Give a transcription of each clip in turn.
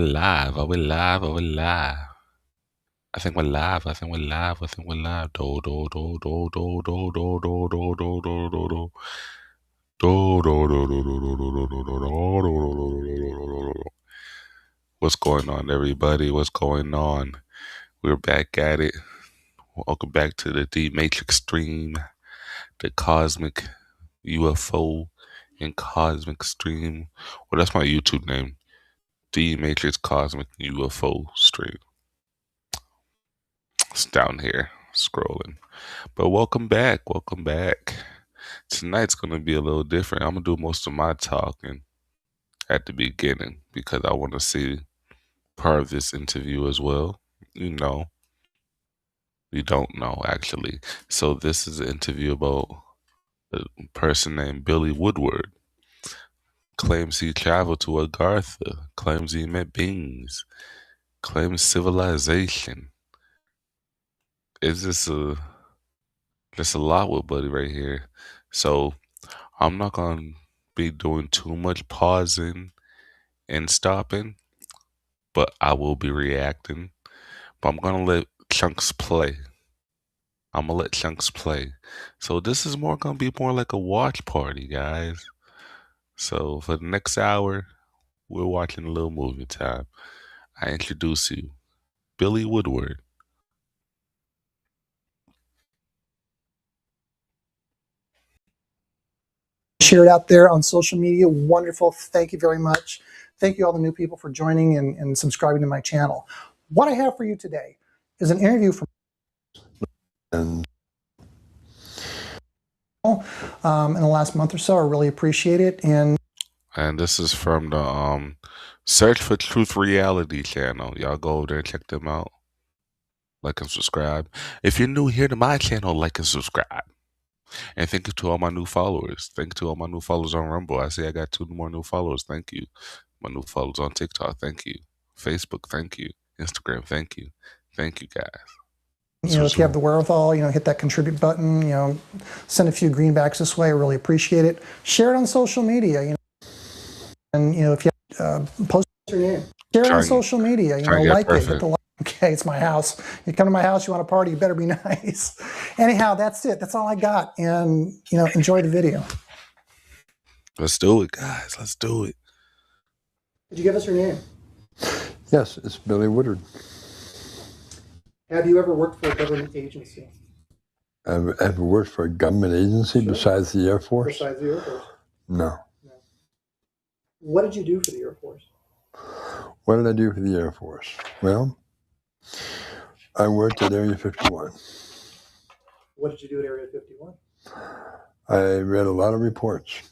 live? Are we live? Are we live? I think we're live. I think we're live. I think we're live. Do do do do do do do do do do do do do. What's going on, everybody? What's going on? We're back at it. Welcome back to the D Matrix stream, the Cosmic UFO and Cosmic Stream. Well, that's my YouTube name, D Matrix Cosmic UFO Stream. It's down here scrolling. But welcome back. Welcome back. Tonight's going to be a little different. I'm going to do most of my talking at the beginning because I want to see part of this interview as well. You know, you don't know actually. So this is an interview about a person named Billy Woodward. Claims he traveled to Agartha. Claims he met beings. Claims civilization. It's just a lot with Buddy right here. So I'm not gonna be doing too much pausing and stopping, but I will be reacting. But I'm gonna let chunks play. I'm gonna let chunks play. So this is gonna be more like a watch party, guys. So for the next hour, we're watching a little movie time. I introduce you, Billy Woodward. Share it out there on social media. Wonderful. Thank you very much. Thank you all the new people for joining and subscribing to my channel. What I have for you today is an interview from in the last month or so. I really appreciate it. And this is from the Search for Truth Reality channel. Y'all go over there and check them out. Like and subscribe. If you're new here to my channel, like and subscribe. And thank you to all my new followers. Thank you to all my new followers on Rumble. I see I got 2 more new followers. Thank you. My new followers on TikTok. Thank you. Facebook. Thank you. Instagram. Thank you. Thank you, guys. If you have the wherewithal, hit that contribute button, send a few greenbacks this way. I really appreciate it. Share it on social media, and, if you post your name, share it on social media, like it, hit the like. Okay, it's my house. You come to my house, you want to party, you better be nice. Anyhow, that's it. That's all I got. And, enjoy the video. Let's do it, guys. Let's do it. Could you give us your name? Yes, it's Billy Woodward. Have you ever worked for a government agency? I've ever worked for a government agency besides the Air Force? Besides the Air Force? No. What did you do for the Air Force? What did I do for the Air Force? Well, I worked at Area 51. What did you do at Area 51? I read a lot of reports.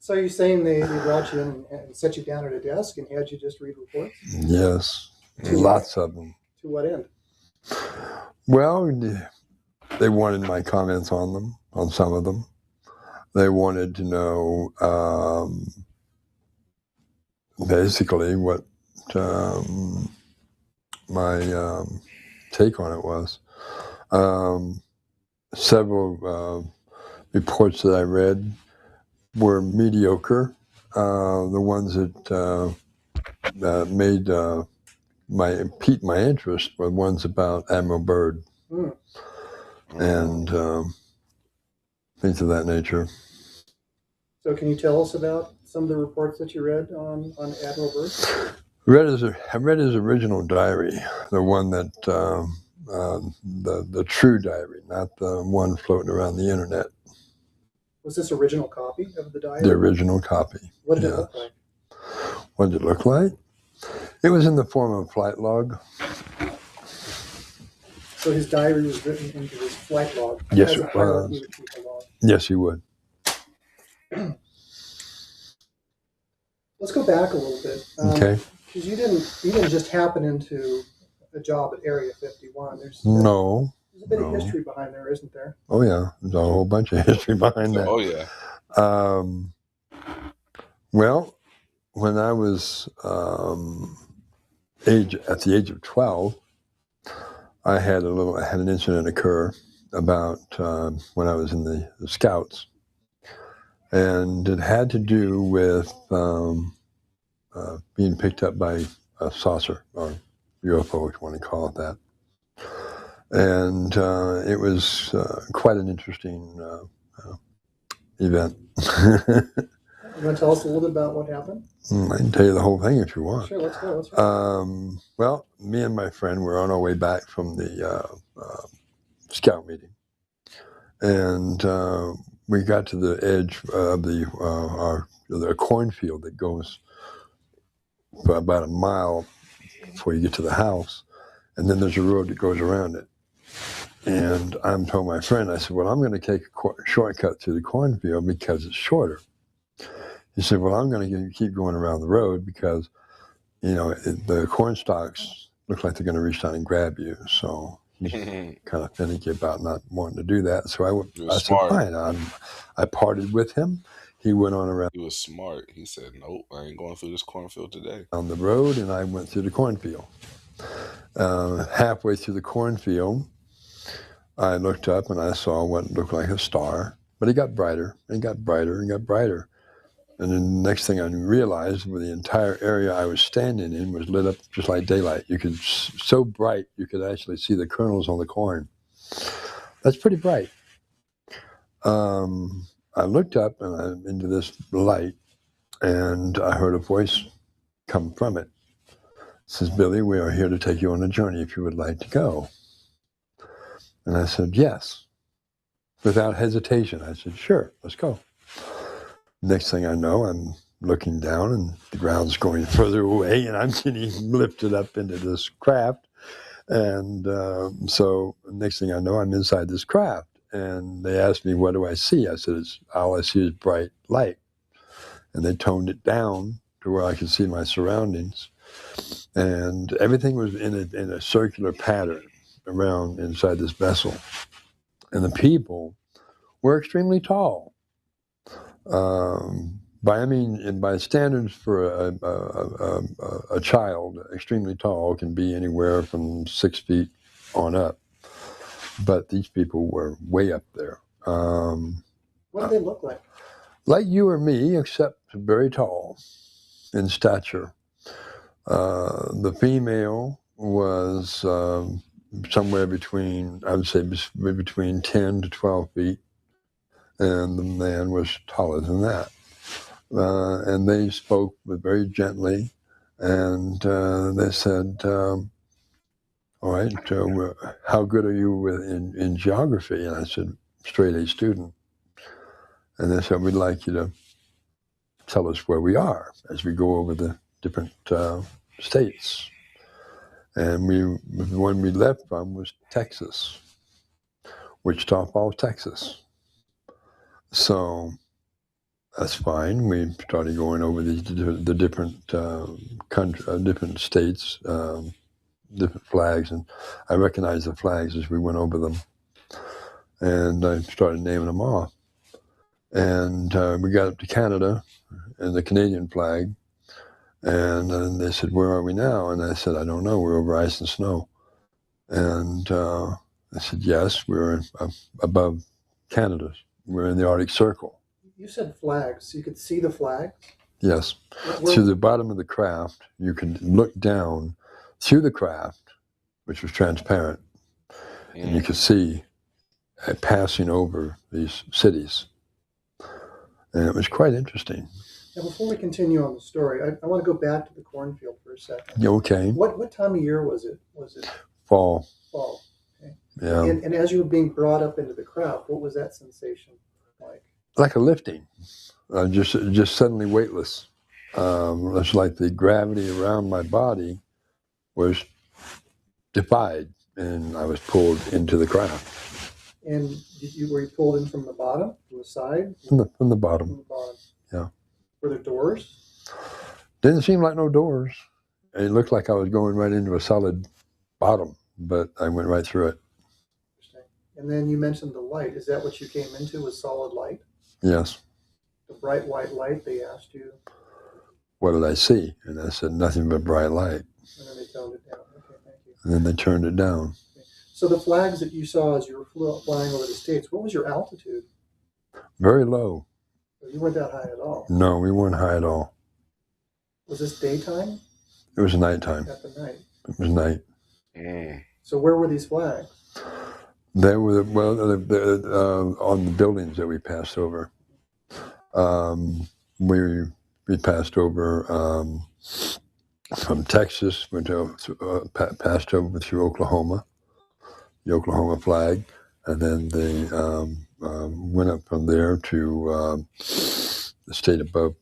So you're saying they brought you in and set you down at a desk and had you just read reports? Yes, lots of them. To what end? Well, they wanted my comments on them, on some of them. They wanted to know basically what my take on it was. Several reports that I read were mediocre. The ones that piqued my interest were ones about Admiral Byrd and things of that nature. So can you tell us about some of the reports that you read on Admiral Byrd? I read his original diary, the one that the true diary, not the one floating around the internet. Was this original copy of the diary? The original copy. What did it look like? What did it look like? It was in the form of a flight log. So his diary was written into his flight log? Yes, it was. Yes, he would. Let's go back a little bit. Okay. Because you didn't just happen into a job at Area 51. There's a bit of history behind there, isn't there? Oh yeah, there's a whole bunch of history behind that. Oh yeah. Well, when I was at the age of 12, I had an incident occur about when I was in the Scouts, and it had to do with being picked up by a saucer or UFO, if you want to call it that. And it was quite an interesting event. You want to tell us a little bit about what happened? I can tell you the whole thing if you want. Sure, let's go. Well, me and my friend were on our way back from the scout meeting, and we got to the edge of the cornfield that goes for about a mile before you get to the house, and then there's a road that goes around it. And I told my friend, I said, well, I'm going to take a shortcut through the cornfield because it's shorter. He said, well, I'm going to keep going around the road because, the corn stalks look like they're going to reach down and grab you. So he's kind of finicky about not wanting to do that. So I said, fine. I parted with him. He went on around. He was smart. He said, nope, I ain't going through this cornfield today. On the road, and I went through the cornfield. Halfway through the cornfield, I looked up and I saw what looked like a star, but it got brighter and got brighter and got brighter. And then the next thing I realized, the entire area I was standing in was lit up just like daylight. You could, so bright, you could actually see the kernels on the corn. That's pretty bright. I looked up and into this light, and I heard a voice come from it. It says, Billy, we are here to take you on a journey if you would like to go. And I said, yes. Without hesitation, I said, sure, let's go. Next thing I know, I'm looking down and the ground's going further away and I'm getting lifted up into this craft. And so next thing I know, I'm inside this craft. And they asked me, what do I see? I said, all I see is bright light. And they toned it down to where I could see my surroundings. And everything was in a circular pattern around inside this vessel. And the people were extremely tall. By standards for a child, extremely tall can be anywhere from 6 feet on up. But these people were way up there. What did they look like? Like you or me, except very tall in stature. The female was somewhere between, I would say, between 10 to 12 feet. And the man was taller than that. And they spoke very gently, and they said, all right, how good are you in geography? And I said, straight A student. And they said, we'd like you to tell us where we are as we go over the different states. And the one we left from was Texas, Wichita Falls, Texas. So that's fine. We started going over the different different states, different flags, and I recognized the flags as we went over them. And I started naming them off. And we got up to Canada and the Canadian flag. And then they said, where are we now? And I said, I don't know. We're over ice and snow. And I said, yes, we're above Canada. We're in the Arctic Circle. You said flags. You could see the flag? Yes. Through the bottom of the craft, you could look down through the craft, which was transparent, and you could see passing over these cities. And it was quite interesting. Now, before we continue on the story, I want to go back to the cornfield for a second. Okay. What time of year was it? Was it fall? Fall. Okay. Yeah. And as you were being brought up into the craft, what was that sensation like? Like a lifting, just suddenly weightless. It's like the gravity around my body was defied, and I was pulled into the craft. And were you pulled in from the bottom, from the side? From the bottom. From the bottom. Yeah. Were there doors? Didn't seem like no doors. It looked like I was going right into a solid bottom, but I went right through it. Interesting. And then you mentioned the light. Is that what you came into, was solid light? Yes. The bright white light, they asked you? What did I see? And I said, nothing but bright light. And then they toned it down. Okay, thank you. And then they turned it down. Okay. So the flags that you saw as you were flying over the States, what was your altitude? Very low. You weren't that high at all. No, we weren't high at all. Was this daytime? It was nighttime. At the night. It was night. So where were these flags? They were on the buildings that we passed over. We passed over from Texas, passed over through Oklahoma, the Oklahoma flag, and then they went up from there to the state above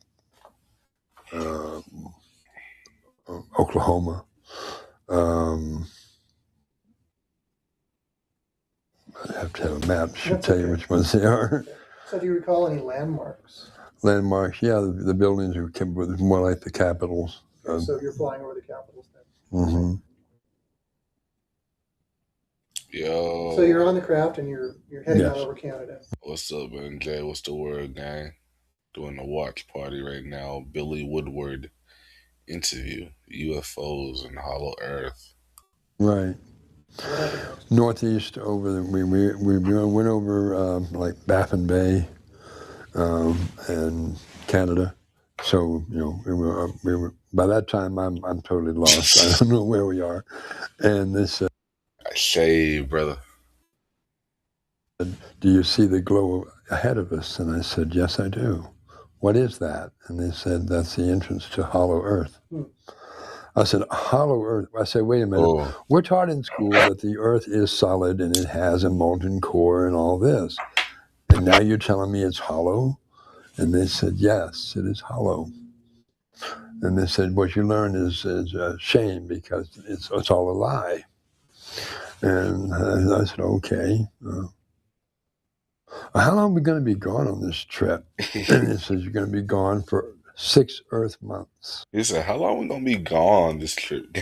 Oklahoma. I have to have a map to tell you which ones they are. So do you recall any landmarks? Landmarks, yeah, the buildings are more like the capitals. So you're flying over the capitals then? Mm-hmm. Yo. So you're on the craft and you're heading out over Canada. What's up, man? Jay, what's the word, gang? Doing a watch party right now. Billy Woodward interview. UFOs and Hollow Earth. Right. Northeast over we went over like Baffin Bay and Canada. So we were by that time I'm totally lost. I don't know where we are. And this shade, brother. Do you see the glow ahead of us? And I said, yes, I do. What is that? And they said, that's the entrance to Hollow Earth. I said, Hollow Earth. I said, wait a minute. Oh. We're taught in school that the Earth is solid and it has a molten core and all this. And now you're telling me it's hollow? And they said, yes, it is hollow. And they said, what you learn is a shame because it's all a lie. And I said, okay. How long are we going to be gone on this trip? And he says, you're going to be gone for 6 Earth months. He said, how long are we going to be gone this trip?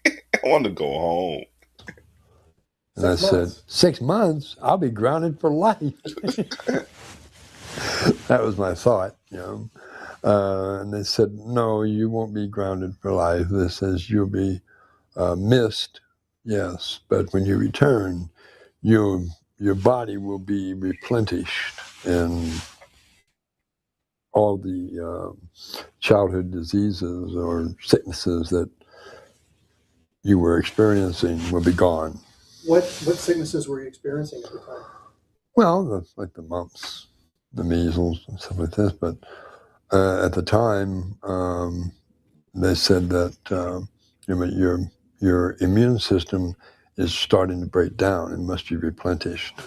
I want to go home. And I said, 6 months? I'll be grounded for life. That was my thought, And they said, no, you won't be grounded for life. This says you'll be missed, yes. But when you return, your body will be replenished and all the childhood diseases or sicknesses that you were experiencing will be gone. What sicknesses were you experiencing at the time? Well, like the mumps, the measles, and stuff like this. But at the time, they said that your immune system is starting to break down and must be replenished.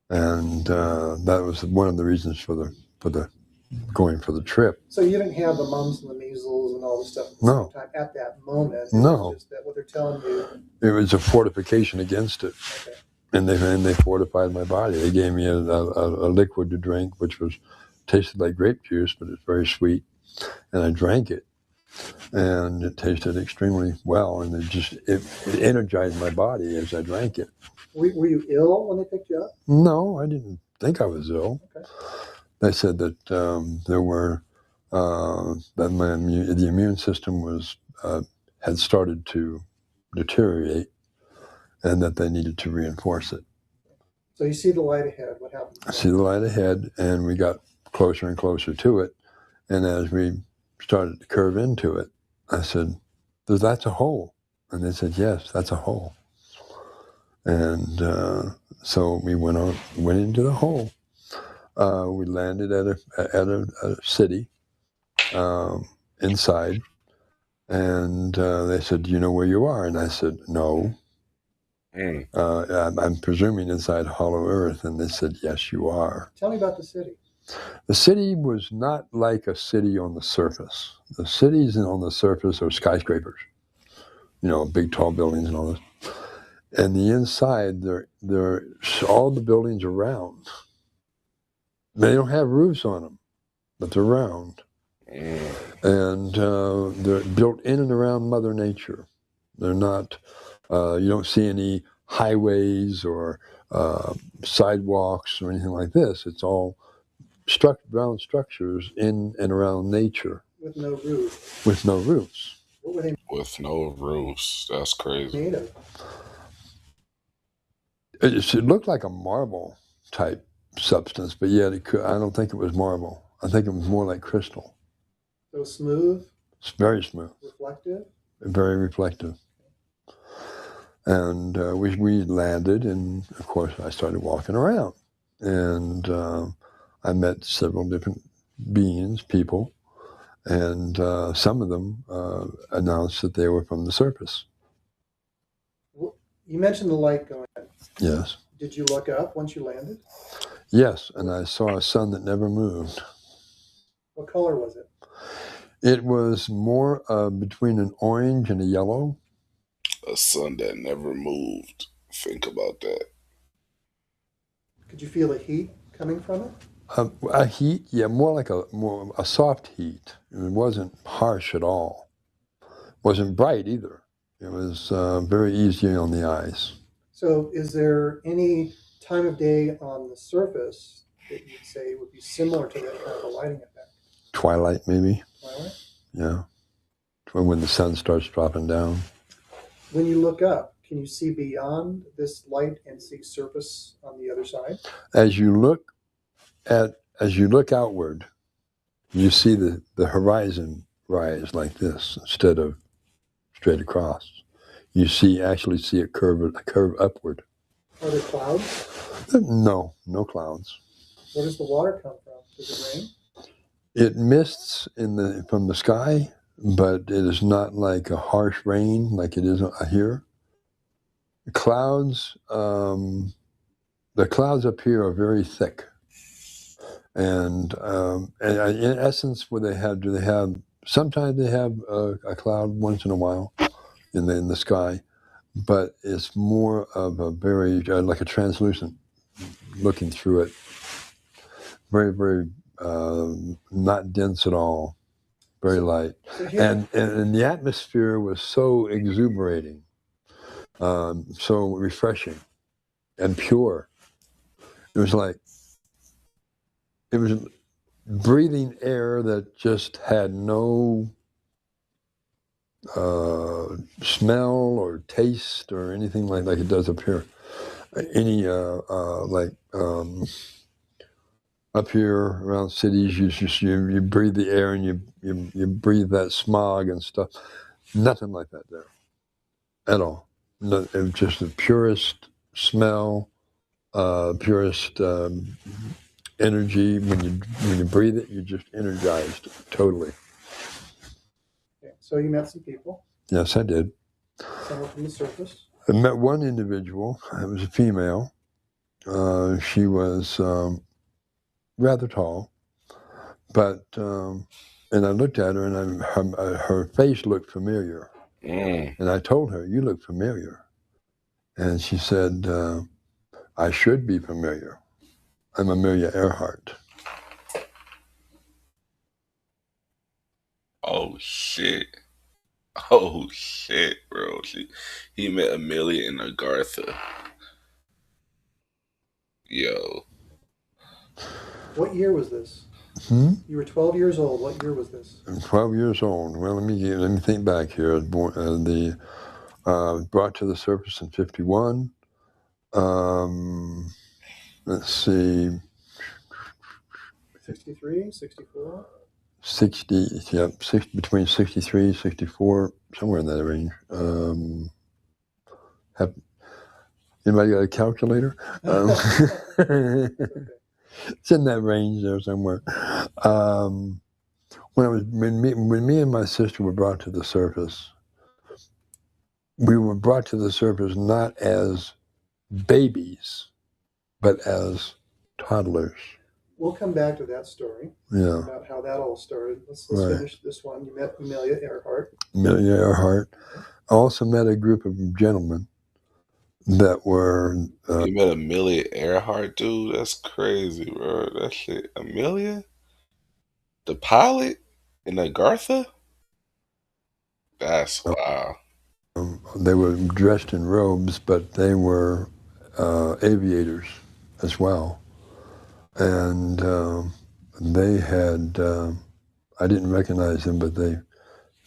And that was one of the reasons for the going for the trip. So you didn't have the mumps and the measles and all the stuff at the same time at that moment. No. Just that what they're telling you. It was a fortification against it. Okay. And they fortified my body. They gave me a liquid to drink, which tasted like grape juice, but it's very sweet. And I drank it, and it tasted extremely well, and it energized my body as I drank it. Were you ill when they picked you up? No, I didn't think I was ill. Okay. They said that there were that the immune system had started to deteriorate, and that they needed to reinforce it. So you see the light ahead. What happened? I see the light ahead, and we got closer and closer to it. And as we started to curve into it, I said, that's a hole. And they said, yes, that's a hole. And so we went into the hole. We landed at a city inside. And they said, do you know where you are? And I said, no. I'm presuming inside Hollow Earth. And they said, yes, you are. Tell me about the city. The city was not like a city on the surface. The cities on the surface are skyscrapers, big tall buildings and all this. And the inside, they're all the buildings are round. They don't have roofs on them, but they're round. And they're built in and around Mother Nature. They're not, you don't see any highways or sidewalks or anything like this. It's all round structures in and around nature. With no roof. With no roofs. What were they? With no roofs. That's crazy. Made of? It looked like a marble type substance, but yet I don't think it was marble. I think it was more like crystal. So smooth, It's very smooth, reflective. very reflective. And we landed, and of course I started walking around, and I met several different beings, people, and some of them announced that they were from the surface. You mentioned the light going on. Yes. Did you look up once you landed? Yes, and I saw a sun that never moved. What color was it? It was more between an orange and a yellow. A sun that never moved. Think about that. Could you feel the heat coming from it? A heat, yeah, more like a soft heat. It wasn't harsh at all. It wasn't bright either. It was very easy on the eyes. So is there any time of day on the surface that you'd say would be similar to that kind of a lighting effect? Twilight, maybe. Twilight? Yeah. When the sun starts dropping down. When you look up, can you see beyond this light and see surface on the other side? As you look outward, you see the horizon rise like this instead of straight across. You actually see it curve upward. Are there clouds? No clouds. Where does the water come from? Does it rain? It mists from the sky, but it is not like a harsh rain like it is here. The clouds up here are very thick, and in essence, sometimes they have a cloud once in a while in the sky, but it's more of a very like a translucent, looking through it, very, very not dense at all, very light. And the atmosphere was so exuberating, so refreshing and pure. It was breathing air that just had no smell or taste or anything like it does up here. Up here around cities, you breathe the air and you breathe that smog and stuff. Nothing like that there at all. No, it was just the purest smell, purest energy. When you breathe it, you're just energized totally. Okay, so you met some people. Yes, I did. Some from the surface. I met one individual. It was a female. She was rather tall, but and I looked at her, and her face looked familiar. And I told her, "You look familiar," and she said, "I should be familiar. I'm Amelia Earhart." Oh shit, bro. He met Amelia in Agartha. Yo. What year was this? You were 12 years old. What year was this? I'm 12 years old. Well, let me think back here. Brought to the surface in 51. Let's see. 63, 64? 60, yeah, between 63, 64, somewhere in that range. Anybody got a calculator? It's in that range there somewhere. When me and my sister were brought to the surface, we were brought to the surface not as babies, but as toddlers. We'll come back to that story. Yeah. About how that all started. Let's Right. finish this one. You met Amelia Earhart. Amelia Earhart. I also met a group of gentlemen that were. You met Amelia Earhart, dude? That's crazy, bro. That shit. Amelia? The pilot in Agartha? That's wow. They were dressed in robes, but they were aviators as well. And they had, I didn't recognize them, but they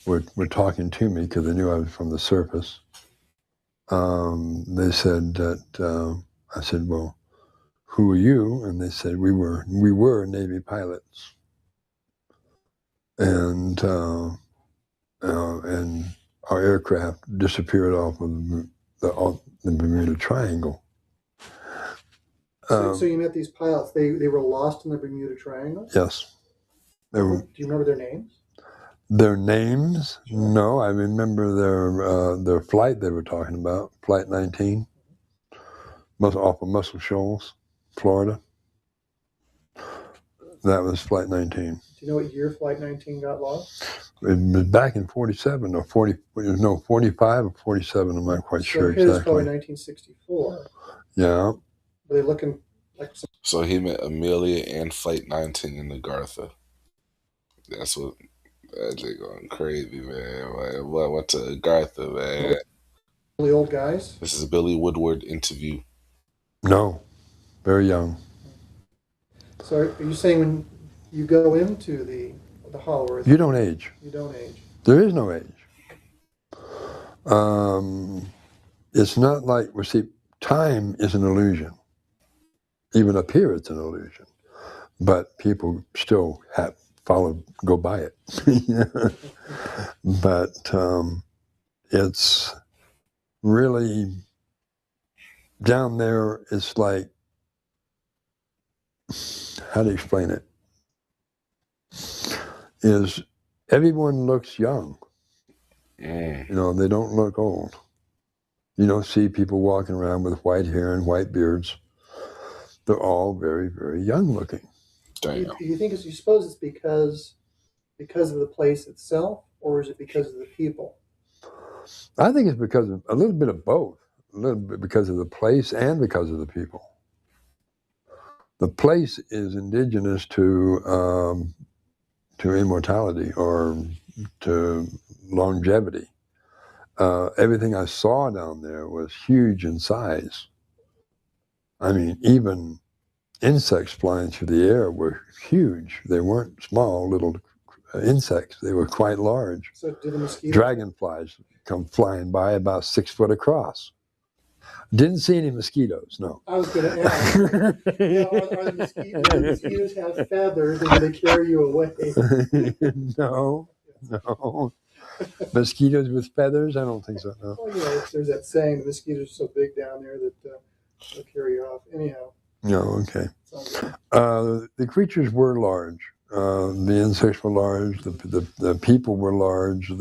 were talking to me because they knew I was from the surface. They said that, I said, "Well, who are you?" And they said, we were Navy pilots. and our aircraft disappeared off of the Bermuda Triangle. So you met these pilots. They were lost in the Bermuda Triangle? Yes. Do you remember their names? Their names? No, I remember their flight they were talking about, Flight 19, off of Muscle Shoals, Florida. That was Flight 19. Do you know what year Flight 19 got lost? It was back in 47 or 40, no, 45 or 47, I'm not quite sure exactly. So it was probably 1964. Yeah. Were they looking like... So he met Amelia and Flight 19 in Agartha. That's what... They're going crazy, man. What went to Agartha, man? Really old guys? This is a Billy Woodward interview. No, very young. So are you saying when you go into the Hollow Earth... You don't age. You don't age. There is no age. It's not like, well, see, time is an illusion. Even up here, it's an illusion. But people still go by it. But it's really, down there, it's like, how do you explain it? Is everyone looks young. You know, they don't look old. You don't see people walking around with white hair and white beards. They're all very, very young looking. Do you think you suppose it's because of the place itself, or is it because of the people? I think it's because of a little bit of both. A little bit because of the place and because of the people. The place is indigenous to immortality or to longevity. Everything I saw down there was huge in size. I mean, even insects flying through the air were huge. They weren't small little insects. They were quite large. So did the mosquitoes? Dragonflies come flying by about 6 foot across. Didn't see any mosquitoes, no. I was going to ask, are the mosquitoes have feathers and do they carry you away? No. Mosquitoes with feathers? I don't think so, no. Oh, yeah, there's that saying, the mosquitoes are so big down there that they'll carry you off. Anyhow. No, okay. The creatures were large. The insects were large. The people were large.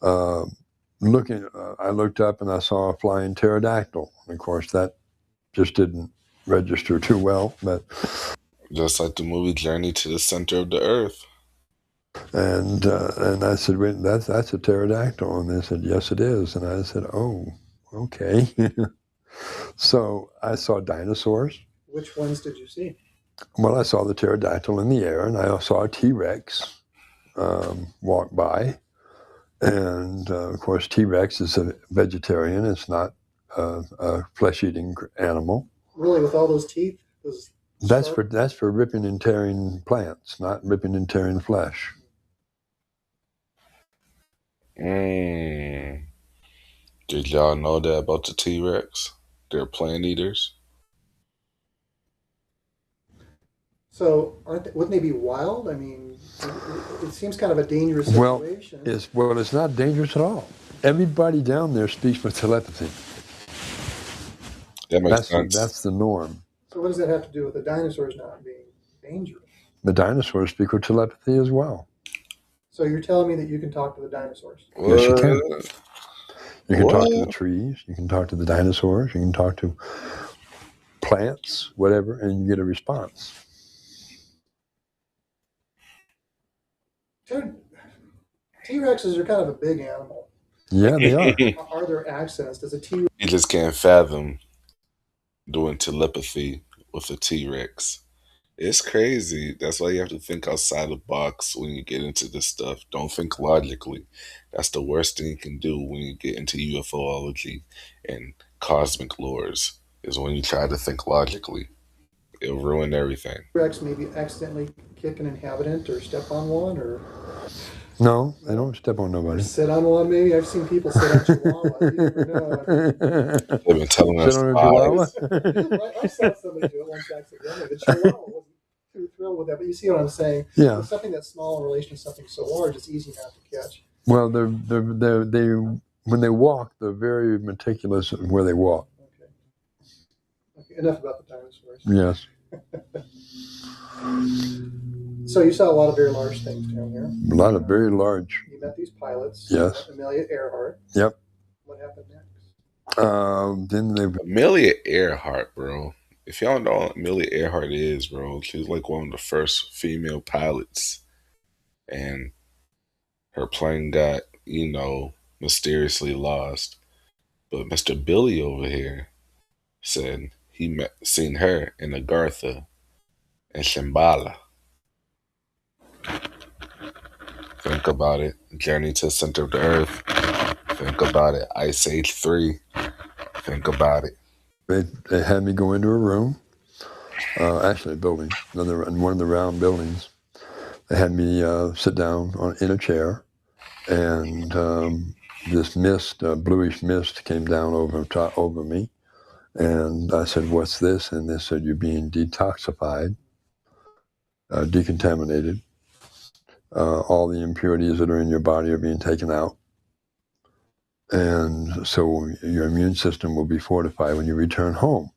I looked up and I saw a flying pterodactyl. Of course, that just didn't register too well. But just like the movie Journey to the Center of the Earth. And I said, wait, that's a pterodactyl. And they said, yes, it is. And I said, oh, okay. So I saw dinosaurs. Which ones did you see? Well, I saw the pterodactyl in the air, and I saw a T-Rex walk by. And, of course, T-Rex is a vegetarian. It's not a flesh-eating animal. Really, with all those teeth? That's for ripping and tearing plants, not ripping and tearing flesh. Did y'all know that about the T-Rex? They're plant eaters. So wouldn't they be wild? I mean, it seems kind of a dangerous situation. Well, it's not dangerous at all. Everybody down there speaks with telepathy. That makes sense. That's the norm. So what does that have to do with the dinosaurs not being dangerous? The dinosaurs speak with telepathy as well. So you're telling me that you can talk to the dinosaurs? Yes, you can. You can talk to the trees. You can talk to the dinosaurs. You can talk to plants, whatever, and you get a response. T-Rexes are kind of a big animal. Yeah, they are. Are there accents? Does a T-Rex... You just can't fathom doing telepathy with a T-Rex. It's crazy. That's why you have to think outside the box when you get into this stuff. Don't think logically. That's the worst thing you can do when you get into UFOlogy and cosmic lores, is when you try to think logically. It'll ruin everything. T-Rex maybe accidentally kick an inhabitant or step on one, or... No, they don't step on nobody. Or sit on one, maybe. I've seen people sit on chihuahua. You never know. They've been telling us lies. I saw somebody do it once accidentally. The chihuahua wasn't too thrilled trouble with that, but you see what I'm saying. Yeah. With something that's small in relation to something so large, it's easy not to catch. Well, they when they walk, they're very meticulous in where they walk. Okay, enough about the dinosaurs. Yes. So you saw a lot of very large things down here. A lot of very large. You met these pilots. Yes. Amelia Earhart. Yep. What happened next? Then they. Amelia Earhart, bro. If y'all know what Amelia Earhart is, bro, she was like one of the first female pilots. And her plane got, mysteriously lost. But Mr. Billy over here said he seen her in Agartha and Shambhala. Think about it. Journey to the Center of the Earth. Think about it. Ice Age 3. Think about it. They had me go into a room, actually a building, in one of the round buildings. They had me sit down in a chair, and this mist, bluish mist, came down over me. And I said, "What's this?" And they said, "You're being detoxified, decontaminated. All the impurities that are in your body are being taken out. And so your immune system will be fortified when you return home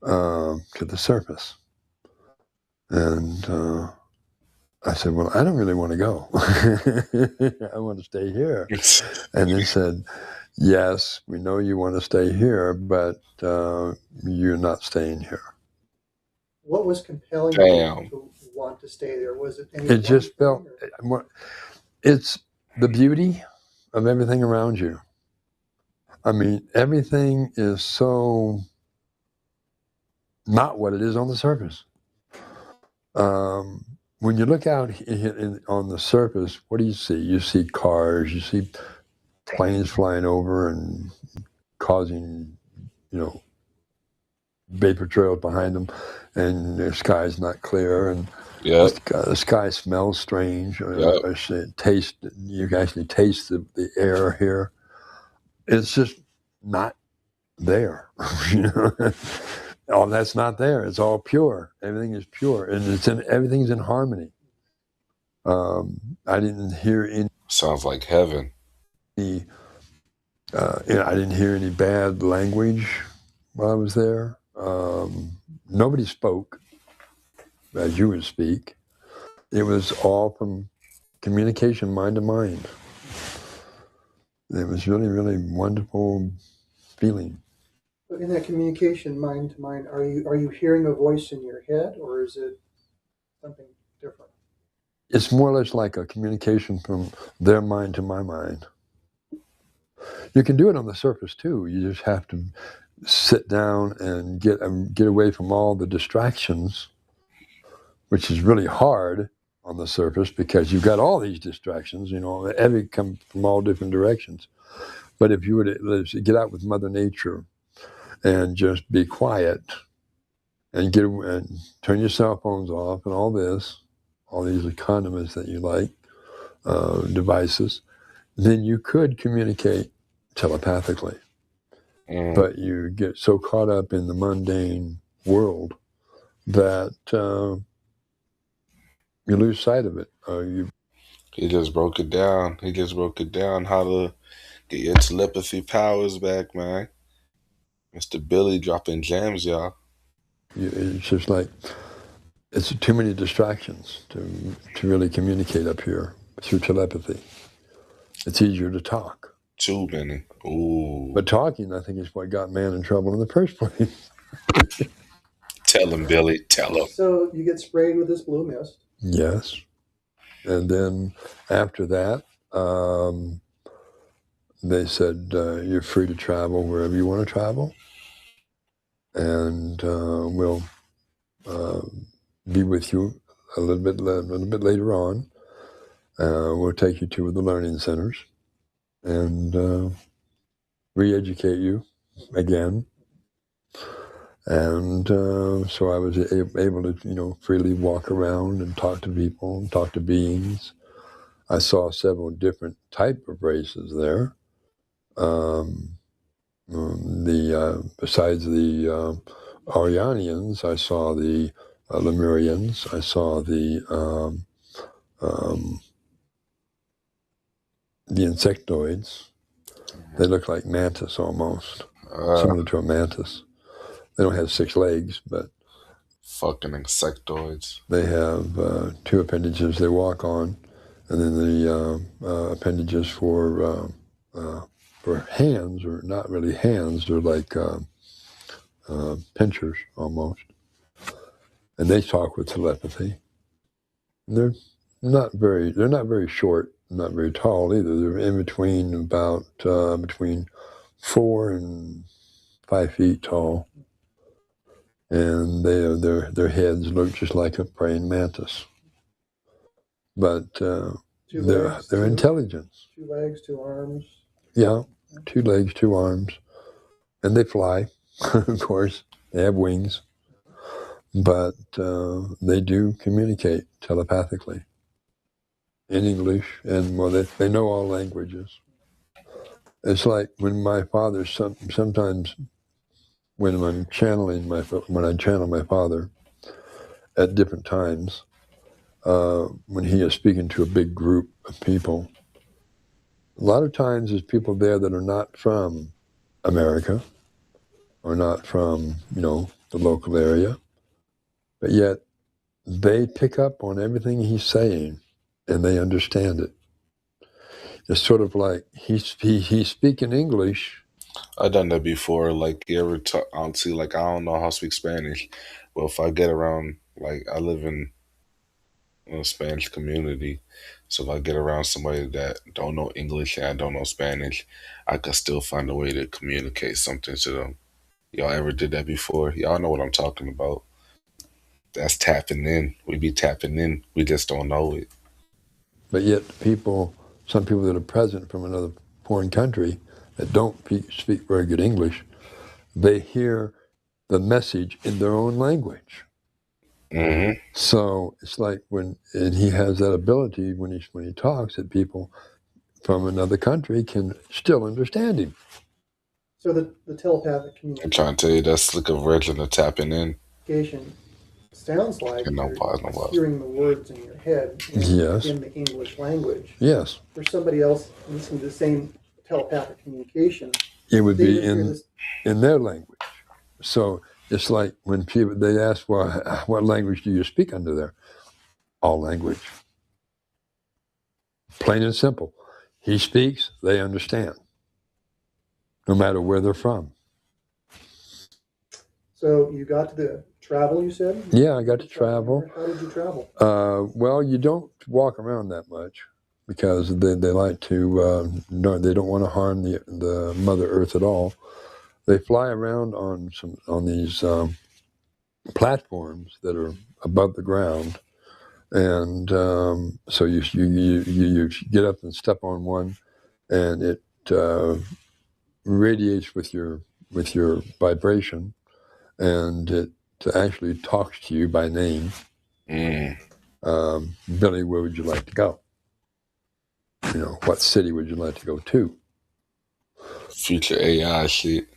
to the surface." And I said, "Well, I don't really want to go. I want to stay here." And they said, "Yes, we know you want to stay here, but you're not staying here." What was compelling you to want to stay there? Was it any? It just felt, it's the beauty of everything around you. I mean, everything is so not what it is on the surface. When you look out on the surface, what do you see? You see cars, you see planes flying over and causing, vapor trails behind them, and the sky's not clear, and the sky smells strange. You can actually taste the air here. It's just not there. All that's not there. It's all pure. Everything is pure, and everything's in harmony. I didn't hear any. Sounds like heaven. I didn't hear any bad language while I was there. Nobody spoke as you would speak. It was all from communication, mind to mind. It was really, really wonderful feeling. But in that communication, mind to mind, are you hearing a voice in your head, or is it something different? It's more or less like a communication from their mind to my mind. You can do it on the surface too. You just have to sit down and get away from all the distractions, which is really hard on the surface because you've got all these distractions, every come from all different directions. But if you were to get out with Mother Nature and just be quiet and turn your cell phones off and all these economists that you like, devices, then you could communicate telepathically. But you get so caught up in the mundane world that you lose sight of it. He just broke it down. How to get your telepathy powers back, man. Mr. Billy dropping gems, y'all. It's just like, it's too many distractions to really communicate up here through telepathy. It's easier to talk. Too many. Ooh. But talking, I think, is what got man in trouble in the first place. Tell him, Billy. Tell him. So you get sprayed with this blue mist. Yes. And then after that, they said, you're free to travel wherever you want to travel. And we'll be with you a little bit later on. We'll take you to the learning centers and re-educate you again. And so I was able to, freely walk around and talk to people, and talk to beings. I saw several different type of races there. Besides the Aryanians, I saw the Lemurians. I saw the insectoids. They look like mantis almost, similar to a mantis. They don't have 6 legs, but fucking insectoids. They have 2 appendages they walk on, and then the appendages for hands, or not really hands. They're like pinchers almost, and they talk with telepathy. They're not very short, not very tall either. They're in between, about between 4 and 5 feet tall, and their heads look just like a praying mantis, but they're intelligent. 2 legs, 2 arms. Yeah, 2 legs, 2 arms, and they fly. Of course, they have wings, but they do communicate telepathically in English, and well, they know all languages. It's like when my father sometimes when I channel my father at different times, when he is speaking to a big group of people. A lot of times there's people there that are not from America or not from, the local area, but yet they pick up on everything he's saying and they understand it. It's sort of like he's speaking English. I've done that before. Like, you ever I'll see, like, I don't know how to speak Spanish. Well, if I get around, like, I live in a Spanish community, so if I get around somebody that don't know English and I don't know Spanish, I could still find a way to communicate something to them. Y'all ever did that before? Y'all know what I'm talking about. That's tapping in. We be tapping in. We just don't know it. But yet some people that are present from another foreign country that don't speak very good English, they hear the message in their own language. Mm-hmm. So it's like and he has that ability when he talks, that people from another country can still understand him. So the telepathic communication. I'm trying to tell you, that's like a version of tapping in. Sounds like you're hearing the words in your head yes. in the English language. Yes. For somebody else listening to the same telepathic communication, it would be in their language. So it's like when people, they ask, well, what language do you speak under there? All language. Plain and simple. He speaks, they understand, no matter where they're from. So you got to travel, you said? Yeah, I got to travel. How did you travel? Well, you don't walk around that much because they like to, they don't want to harm the Mother Earth at all. They fly around on these platforms that are above the ground, and so you get up and step on one, and it radiates with your vibration, and it actually talks to you by name. Billy, where would you like to go? What city would you like to go to? Future AI shit.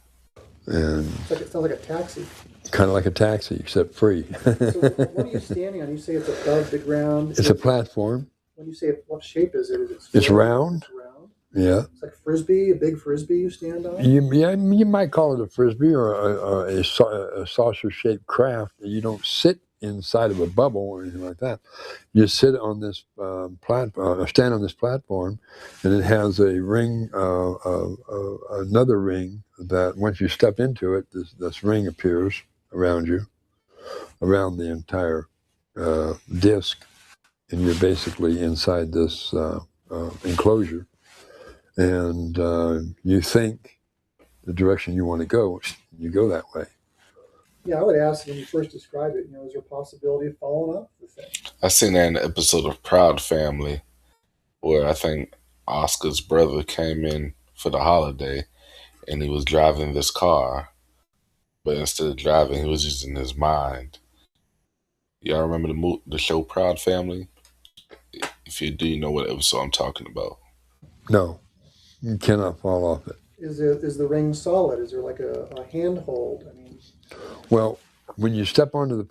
And it sounds like a taxi. Kind of like a taxi, except free. So what are you standing on? You say it's above the ground. It's a platform. When you say what shape is it? It's round. It's round. Yeah. It's like frisbee, a big frisbee you stand on. You might call it a frisbee or a saucer-shaped craft. You don't sit inside of a bubble or anything like that. You sit on this platform, stand on this platform, and it has a ring, another ring that once you step into it, this ring appears around you, around the entire disc, and you're basically inside this enclosure. And you think the direction you want to go, you go that way. Yeah, I would ask when you first describe it, is there a possibility of following up with that? I seen that in an episode of Proud Family where I think Oscar's brother came in for the holiday and he was driving this car, but instead of driving, he was using his mind. Y'all remember the show Proud Family? If you do, you know what episode I'm talking about. No, you cannot fall off it. Is the ring solid? Is there like a handhold? Well, when you step onto the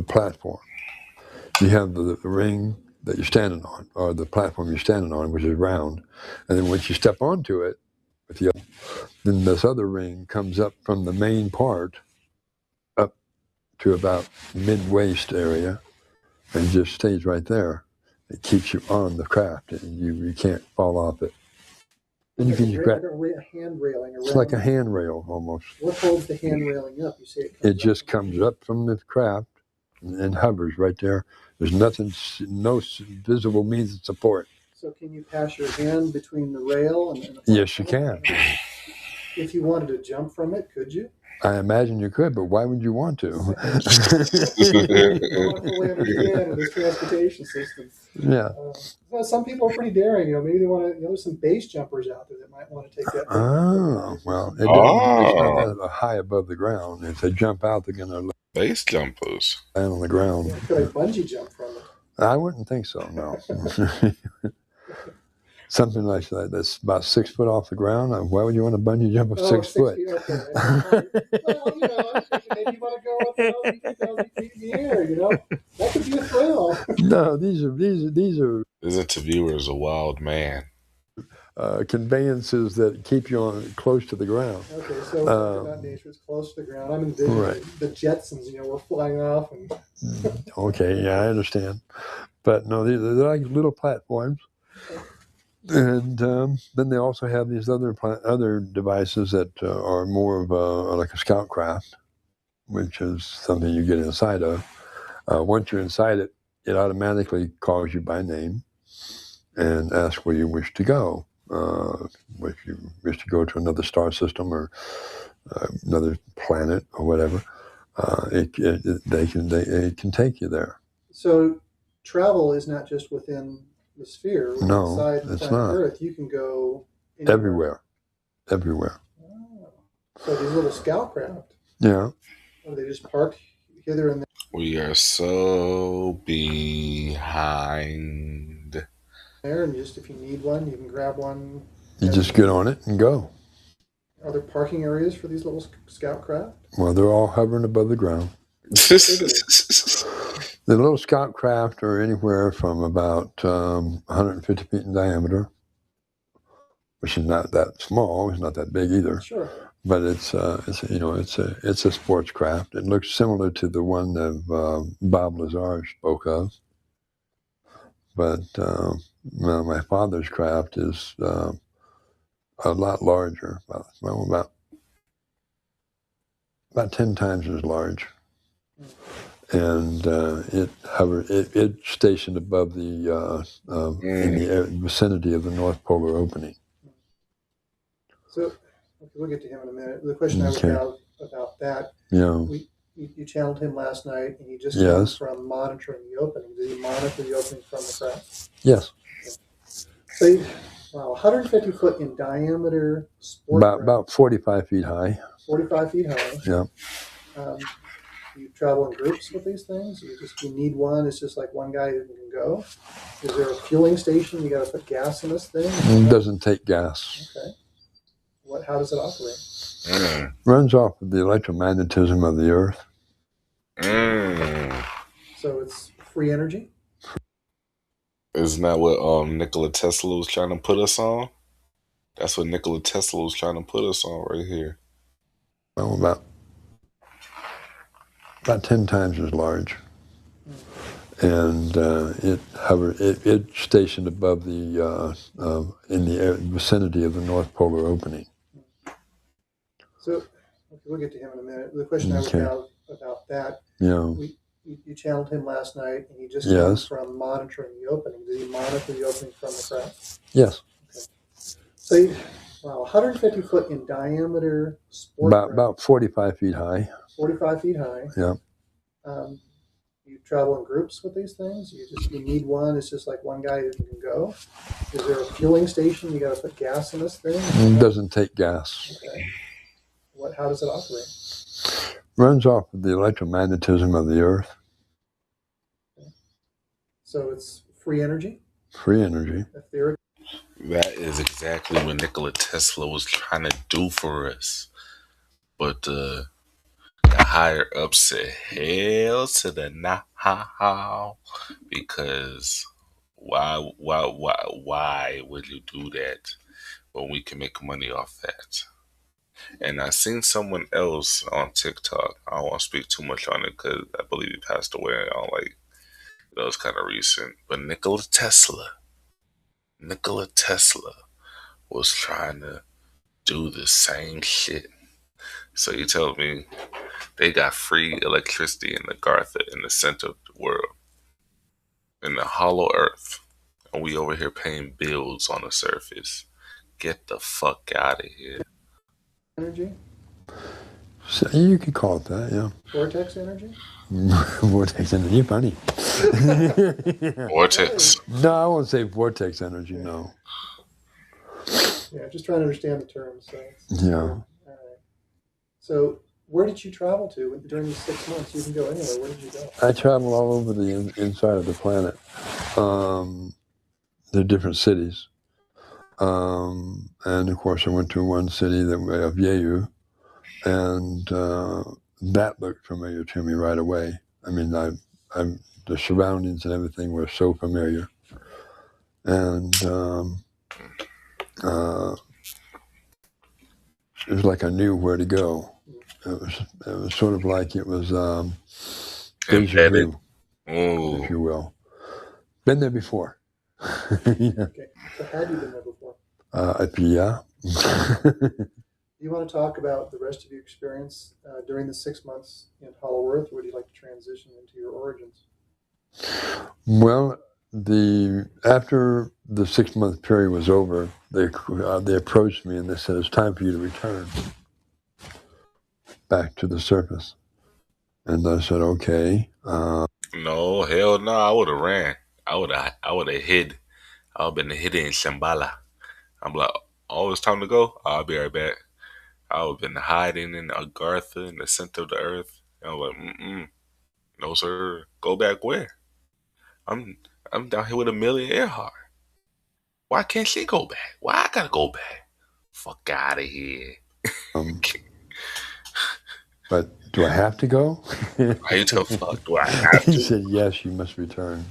platform, you have the ring that you're standing on, or the platform you're standing on, which is round, and then once you step onto it, then this other ring comes up from the main part up to about mid-waist area, and just stays right there. It keeps you on the craft, and you can't fall off it. And you can just grab. A hand railing. It's like a handrail almost. What holds the hand railing up? You say it just comes up from the craft and hovers right there. There's nothing, no visible means of support. So can you pass your hand between the rail and the Yes, you can. If you wanted to jump from it, could you? I imagine you could, but why would you want to? I don't fully understand this transportation system. Yeah. Well, some people are pretty daring. Maybe they want to. There's some base jumpers out there that might want to take that. Oh, well, it's not that high above the ground. If they jump out, they're going to base jumpers land on the ground. Yeah, could I bungee jump from it? I wouldn't think so. No. Something like that. That's about 6 foot off the ground. Why would you want to bungee jump of 6 foot? Feet, okay. Well, I'm thinking maybe you want to go up 1,000 feet in the air. That could be a thrill. No, these are. Isn't to viewers a wild man? Conveyances that keep you on close to the ground. Okay, so about nature, it's close to the ground. I'm envisioning the Jetsons. We're flying off. Okay, yeah, I understand. But no, they're like little platforms. And then they also have these other devices that are more of like a scout craft, which is something you get inside of. Once you're inside it, it automatically calls you by name and asks where you wish to go. If you wish to go to another star system or another planet or whatever, it can take you there. So travel is not just within the sphere. No, inside it's planet not. Earth, you can go everywhere. Oh. So these little scout craft. Yeah. Are they just parked hither and there? We are so behind. There, and just if you need one, you can grab one. You just get on it and go. Are there parking areas for these little scout craft? Well, they're all hovering above the ground. The little scout craft are anywhere from about 150 feet in diameter, which is not that small. It's not that big either. Sure. But it's a sports craft. It looks similar to the one that Bob Lazar spoke of. But my father's craft is a lot larger, about 10 times as large. And it's stationed above in the vicinity of the North Polar opening. So we'll get to him in a minute. The question I would have about that. Yeah. You channeled him last night, and he just came from monitoring the opening. Did he monitor the opening from the craft? Yes. So, 150 foot in diameter. About 45 feet high. 45 feet high. Yeah. You travel in groups with these things. You need one. It's just like one guy who can go. Is there a fueling station? You got to put gas in this thing. It doesn't take gas. Okay. How does it operate? Runs off of the electromagnetism of the Earth. So it's free energy? Isn't that what Nikola Tesla was trying to put us on? That's what Nikola Tesla was trying to put us on right here. Well, about 10 times as large. And it's stationed above in the vicinity of the North Polar opening. So we'll get to him in a minute. The question I would have about that. Yeah. You channeled him last night, and he just came from monitoring the opening. Did he monitor the opening from the craft? Yes. Okay. So, 150 foot in diameter. About 45 feet high. 45 feet high. Yeah. You travel in groups with these things. You need one. It's just like one guy who can go. Is there a fueling station? You got to put gas in this thing. It doesn't take gas. Okay. How does it operate? Runs off of the electromagnetism of the Earth. Okay. So it's free energy? Free energy. That is exactly what Nikola Tesla was trying to do for us. But got higher up said hell to the now, because why would you do that when we can make money off that? And I seen someone else on TikTok. I don't want to speak too much on it because I believe he passed away. I don't like that was kind of recent. But Nikola Tesla was trying to do the same shit. So you tell me they got free electricity in the Gartha in the center of the world, in the hollow earth, and we over here paying bills on the surface. Get the fuck out of here. Energy? So you could call it that, yeah. Vortex energy? Vortex energy, you're funny. Vortex. No, I won't say vortex energy, no. Yeah, just trying to understand the terms. So Yeah. all right. So where did you travel to during these 6 months? You can go anywhere. Where did you go? I travel all over the inside of the planet. They're different cities. And of course, I went to one city of Yehu, and that looked familiar to me right away. I mean, the surroundings and everything were so familiar. And it was like I knew where to go. It was sort of like it was deja vu, if you will. Been there before. Yeah. Okay. So had you been there before? Yeah. Do you want to talk about the rest of your experience during the 6 months in Hollow Earth, or would you like to transition into your origins? Well, after the 6-month period was over, they approached me and they said, it's time for you to return back to the surface. And I said, okay. No, hell no, I would have ran. I would have hid. I would have been hidden in Shambhala. I'm like, oh, it's time to go? I'll be right back. I would have been hiding in Agartha in the center of the earth. And I was like, no sir, go back where? I'm down here with Amelia Earhart. Why can't she go back? Why I gotta go back? Fuck out of here. But do I have to go? Why the fuck do I have He to? said, yes, you must return.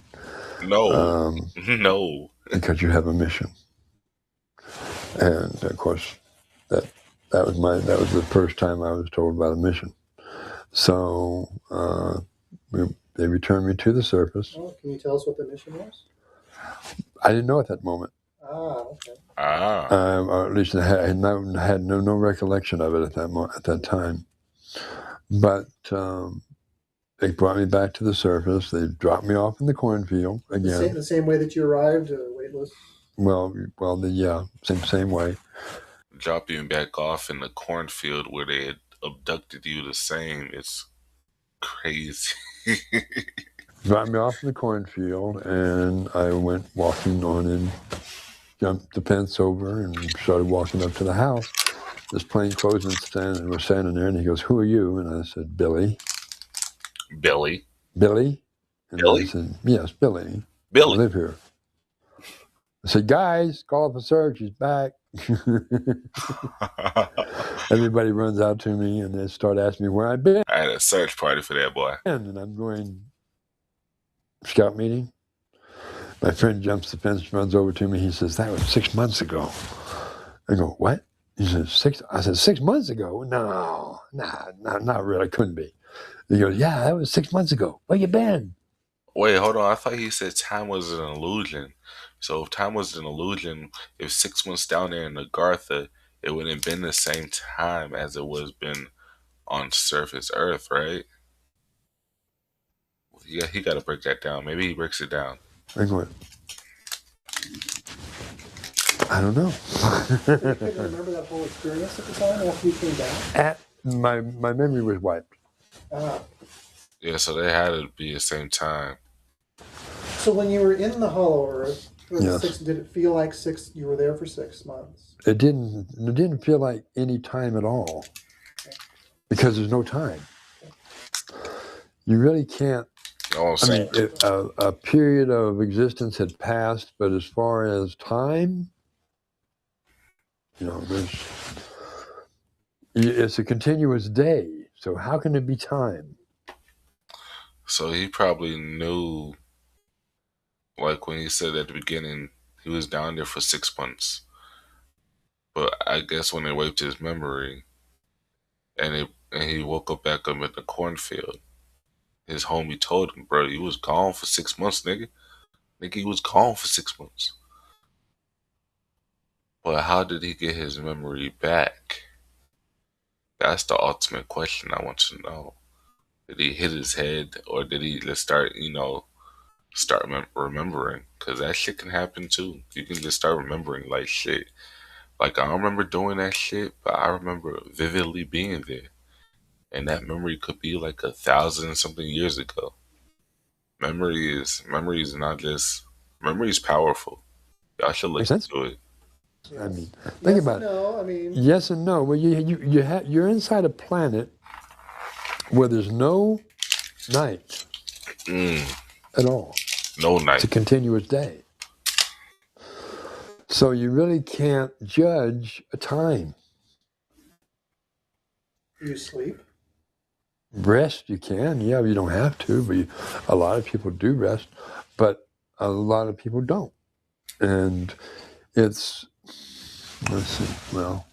No. No. Because you have a mission. And of course, that was the first time I was told about a mission. So they returned me to the surface. Oh, can you tell us what the mission was? I didn't know at that moment. Okay. Or at least I had no recollection of it at that time. But they brought me back to the surface. They dropped me off in the cornfield again. The same way that you arrived, weightless? Well, same way. Drop you back off in the cornfield where they had abducted you the same. It's crazy. Dropped me off in the cornfield, and I went walking on and jumped the fence over and started walking up to the house. This plainclothesman was standing there, and he goes, "Who are you?" And I said, "Billy." Billy? And Billy? I said, "Yes, Billy. Billy. I live here." I said, "Guys, call up a search. He's back." Everybody runs out to me, and they start asking me where I've been. I had a search party for that boy. And I'm going, scout meeting. My friend jumps the fence, runs over to me. He says, "That was 6 months ago." I go, "What?" He says, 6? I said, 6 months ago? No, not really. Couldn't be. He goes, "Yeah, that was 6 months ago. Where you been?" Wait, hold on. I thought he said time was an illusion. So if time was an illusion, if 6 months down there in Agartha, it wouldn't have been the same time as it was been on surface Earth, right? Yeah, he got to break that down. Maybe he breaks it down. I go, I don't know. You couldn't remember that whole experience at the time after you came back? My memory was wiped. Yeah, so they had to be the same time. So when you were in the Hollow Earth, Yes. did it feel like you were there for 6 months? It didn't feel like any time at all, because there's no time. You really can't. I mean, a period of existence had passed, but as far as time, it's a continuous day. So how can it be time? So he probably knew, like when he said at the beginning, he was down there for 6 months. But I guess when they wiped his memory and he woke up back up in the cornfield, his homie told him, bro, you was gone for 6 months, nigga. Nigga, he was gone for 6 months. But how did he get his memory back? That's the ultimate question I want to know. Did he hit his head, or did he just start, remembering? Because that shit can happen too. You can just start remembering like shit. Like I don't remember doing that shit, but I remember vividly being there. And that memory could be like 1,000 something years ago. Memory is not just memory is powerful. Y'all should look Makes sense? into it. I mean, think about it. No, I mean, Yes and no. Well, you're inside a planet where there's no night at all. No It's night. a continuous day. So you really can't judge a time. you sleep. Rest, you can. Yeah, you don't have to, but a lot of people do rest, but a lot of people don't. And it's, let's see, well,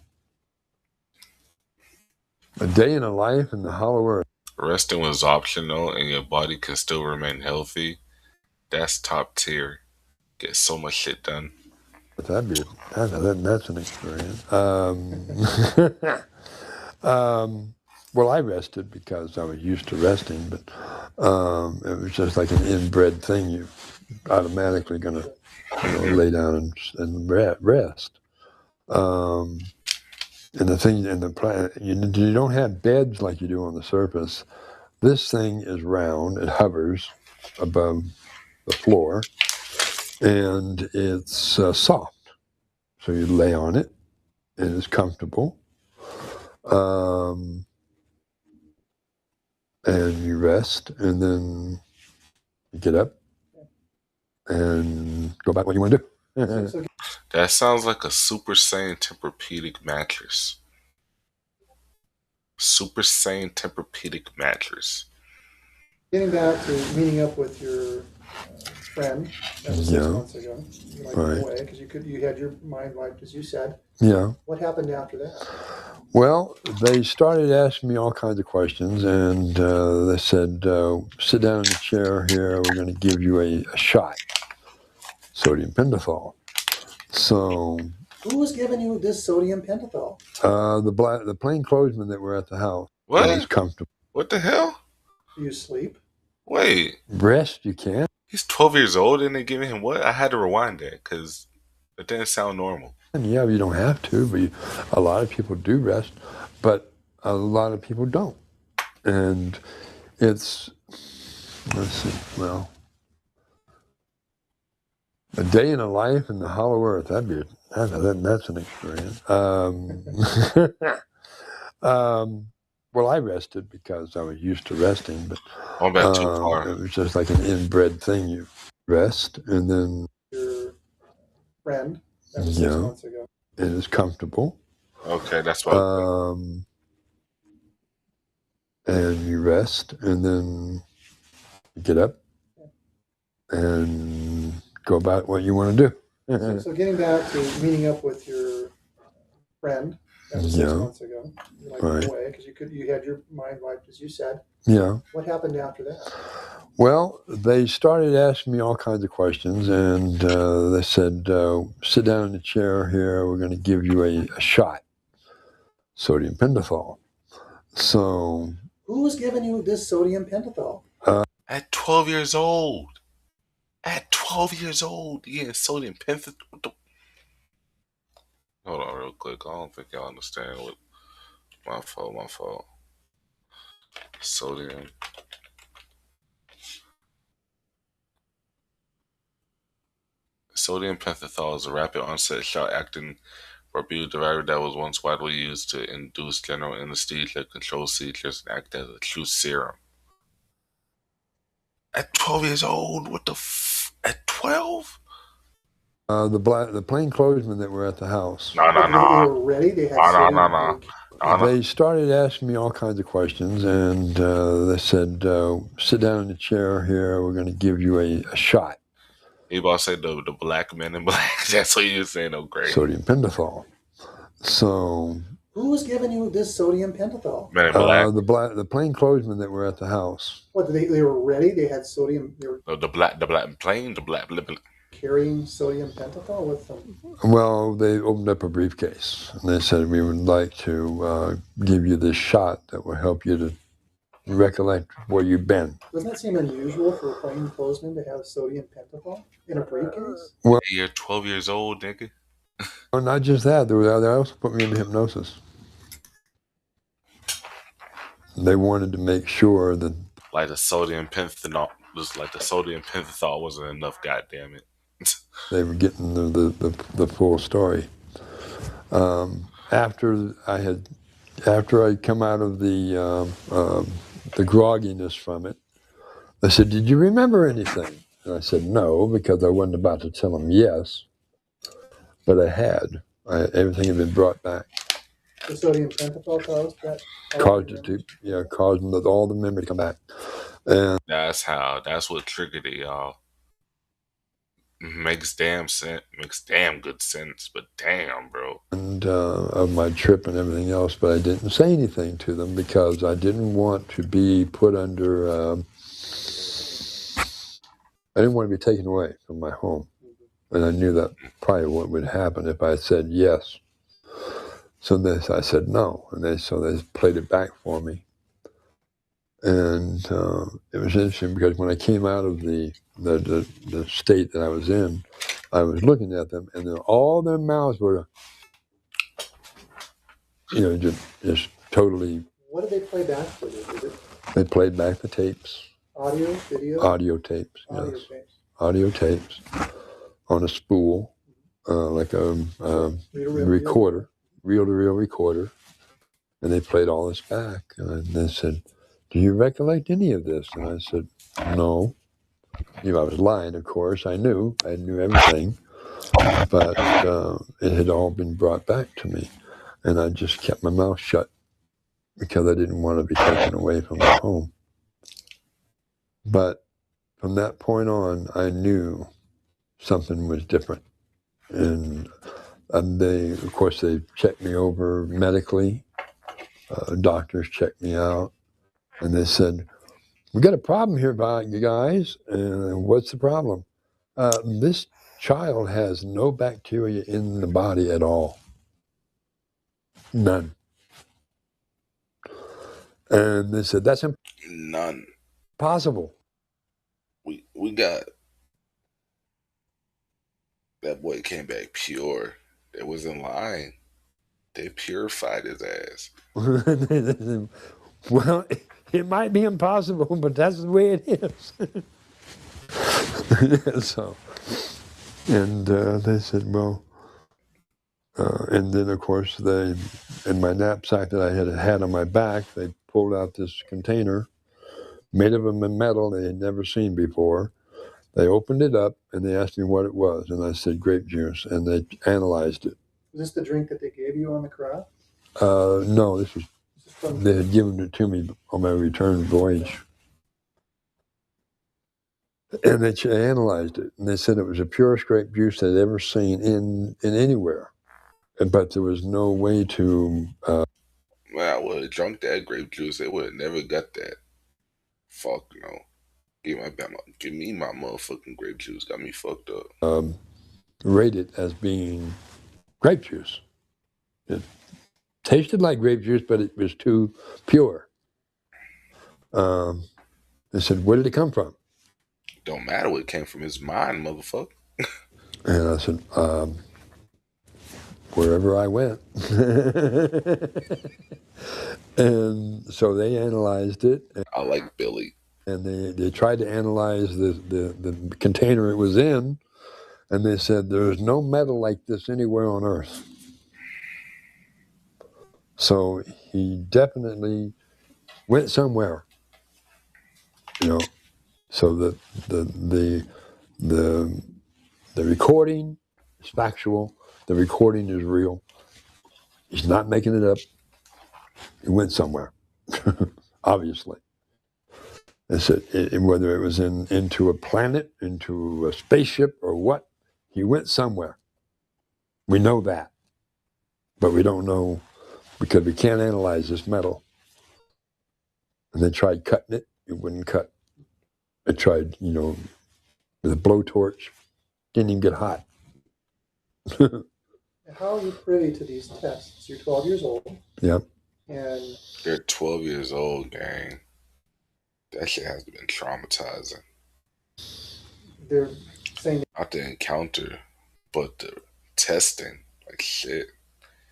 a day in a life in the hollow earth. Resting was optional and your body can still remain healthy. That's top tier. Get so much shit done. That's an experience. Well, I rested because I was used to resting, but it was just like an inbred thing. You're automatically going to lay down and rest. And the thing in the planet, you don't have beds like you do on the surface. This thing is round. It hovers above the floor, and it's soft. So you lay on it, and it's comfortable. And you rest, and then you get up and go back what you want to do. That sounds like a Super Saiyan Tempur-Pedic mattress. Super Saiyan Tempur-Pedic mattress. Getting back to meeting up with your friend that was 6 months ago, you like Right. away because you had your mind wiped, as you said. Yeah. What happened after that? Well, they started asking me all kinds of questions, and they said, sit down in the chair here. We're going to give you a shot, sodium pentothal. So Who was giving you this sodium pentothal? the plainclothesmen that were at the house. What? It was comfortable. What the hell? Do you sleep? Wait. Rest, you can. He's 12 years old and they giving him what? I had to rewind that because it didn't sound normal. And yeah, you don't have to, but a lot of people do rest, but a lot of people don't. And it's, let's see, well, a day in a life in the hollow earth, that's an experience. Well, I rested because I was used to resting, but I'm back too far. it was just like an inbred thing. You rest, and then Your friend that was 6 Yeah. months ago. it is comfortable. Okay, that's what. And you rest, and then you get up and go about what you want to do. So getting back to meeting up with your friend that was 6 Yeah. months ago, you like Right. away because you had your mind wiped, as you said. Yeah. What happened after that? Well, they started asking me all kinds of questions, and they said, sit down in the chair here. We're going to give you a shot, sodium pentothal. So Who was giving you this sodium pentothal? At 12 years old. At 12 years old, you getting sodium pentothal. Hold on real quick. I don't think y'all understand what. My fault. Sodium. Sodium pentothal is a rapid onset short acting barbiturate that was once widely used to induce general anesthesia, control seizures, and act as a true serum. At 12 years old? What the At 12? The plainclothesmen that were at the house. No, no, They no. were ready. They had No, no, sodium. no, no. No, no. They started asking me all kinds of questions, and they said, "Sit down in the chair here. We're going to give you a shot, You about to say the black men in black. That's what you were saying. Oh, great. sodium pentothal." So Who was giving you this sodium pentothal? Men in black. the plainclothesmen that were at the house. What, they were ready? They had sodium. They were No, the black plane, the black. carrying sodium pentothal with them. Well, they opened up a briefcase, and they said, "We would like to give you this shot that will help you to recollect where you've been." Doesn't that seem unusual for a plainclothesman to have sodium pentothal in a briefcase? You're 12 years old, nigga. Well, not just that, they also put me into hypnosis. They wanted to make sure that Like the sodium pentothal, just like the sodium pentothal wasn't enough. God damn it. they were getting the full story. After I'd come out of the grogginess from it, they said, "Did you remember anything?" And I said, "No," because I wasn't about to tell them yes, but I had. Everything had been brought back. The sodium pentothal caused that? Caused it to, caused all the memory to come back. And That's what triggered it, y'all. Makes damn good sense, but damn, bro. Of my trip and everything else, but I didn't say anything to them because I didn't want to be put under. I didn't want to be taken away from my home, and I knew that probably what would happen if I said yes. So I said no, and they played it back for me, and it was interesting because when I came out of the state that I was in, I was looking at them, and all their mouths were, just totally. What did they play back for you? They played back the tapes. Audio, video? Audio tapes, Audio yes. tapes. Audio tapes on a spool, like a recorder, reel-to-reel recorder, and they played all this back. And they said, "Do you recollect any of this?" And I said, "No." I was lying, of course. I knew everything, but it had all been brought back to me, and I just kept my mouth shut because I didn't want to be taken away from my home. But from that point on, I knew something was different, and they checked me over medically. Doctors checked me out, and they said, "We got a problem here, you guys." And what's the problem? This child has no bacteria in the body at all. None. And they said, "That's None. impossible." We got that boy came back pure. It wasn't lying. They purified his ass. Well, it might be impossible, but that's the way it is. So, and they said, "Well," and then of course in my knapsack that I had on my back, they pulled out this container made of a metal they had never seen before. They opened it up and they asked me what it was, and I said grape juice, and they analyzed it. Is this the drink that they gave you on the craft? No, they had given it to me on my return voyage. And they analyzed it, and they said it was the purest grape juice they'd ever seen in anywhere. But there was no way to... Well, I would have drunk that grape juice. They would have never got that. Fuck no. Give me my motherfucking grape juice. Got me fucked up. Rate it as being grape juice. It tasted like grape juice, but it was too pure. They said, "Where did it come from?" Don't matter where it came from. His mind, motherfucker. And I said, "Wherever I went." And so they analyzed it. I like Billy. And they tried to analyze the container it was in, and they said there's no metal like this anywhere on Earth. So he definitely went somewhere, So the recording It's factual. The recording is real. He's not making it up. He went somewhere, obviously. Whether it was into a planet, into a spaceship, or what, he went somewhere. We know that. But we don't know, because we can't analyze this metal. And they tried cutting it. It wouldn't cut. They tried, with a blowtorch. Didn't even get hot. How are you privy to these tests? You're 12 years old. Yep. And They're 12 years old, gang. That shit has been traumatizing. they're saying Not the encounter, but the testing. Like shit.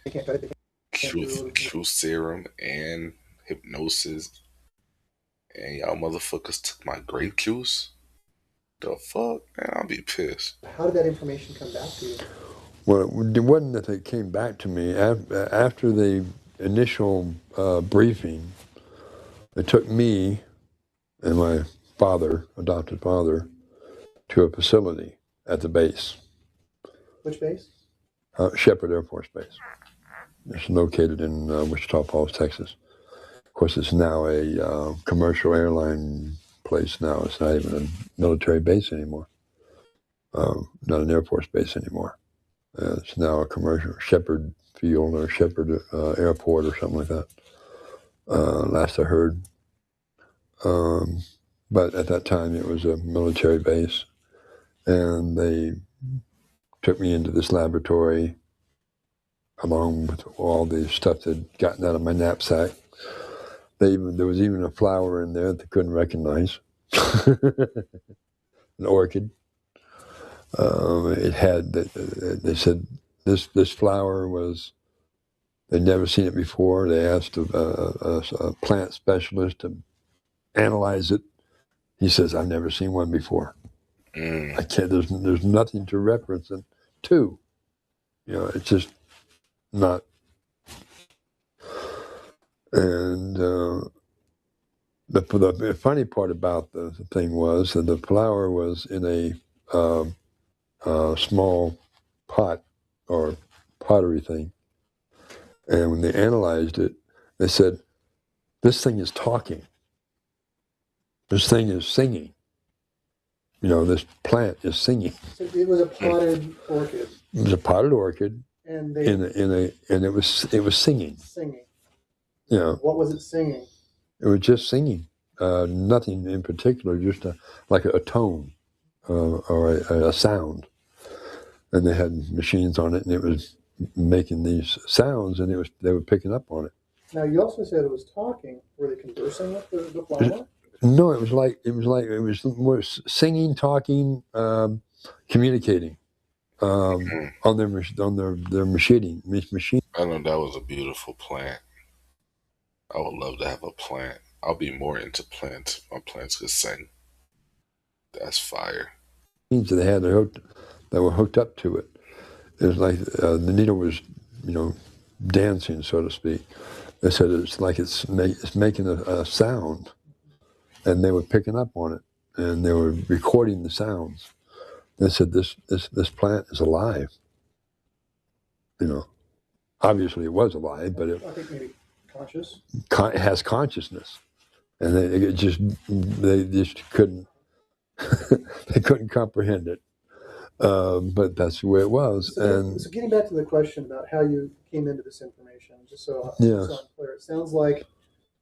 they can't cut it. Q serum and hypnosis. And y'all motherfuckers took my grape juice? The fuck? Man, I'll be pissed. How did that information come back to you? Well, it wasn't that they came back to me. After the initial briefing, they took me and my adopted father, to a facility at the base. Which base? Sheppard Air Force Base. It's located in Wichita Falls, Texas. Of course, it's now a commercial airline place now. It's not even a military base anymore. Not an Air Force base anymore. It's now a commercial Sheppard Field or Sheppard Airport or something like that. Last I heard. But at that time, it was a military base. And they took me into this laboratory along with all the stuff they'd gotten out of my knapsack. There was even a flower in there that they couldn't recognize. An orchid. It had, they said, this flower was, they'd never seen it before. They asked a plant specialist to analyze it. He says, I've never seen one before. I can't, there's nothing to reference it to. It's just not. And the funny part about the thing was that the flower was in a small pot or pottery thing. And when they analyzed it, they said, this thing is talking. This thing is singing. This plant is singing. So it was a potted orchid. It was a potted orchid, And they and it was singing. singing. What was it singing? It was just singing. Nothing in particular, just like a tone or a sound. And they had machines on it, and it was making these sounds, and they were picking up on it. Now you also said it was talking. Were they conversing with the flower? No, it was more singing, talking, communicating on their machine. I know that was a beautiful plant. I would love to have a plant. I'll be more into plants. My plants could sing. That's fire. They had that were hooked up to it. It was like the needle was, dancing, so to speak. They said it's like it's making a sound. And they were picking up on it, and they were recording the sounds. They said this plant is alive. Obviously it was alive, but I think maybe conscious. It has consciousness, and they just couldn't they couldn't comprehend it. But that's the way it was. So getting back to the question about how you came into this information, just so I'm clear, it sounds like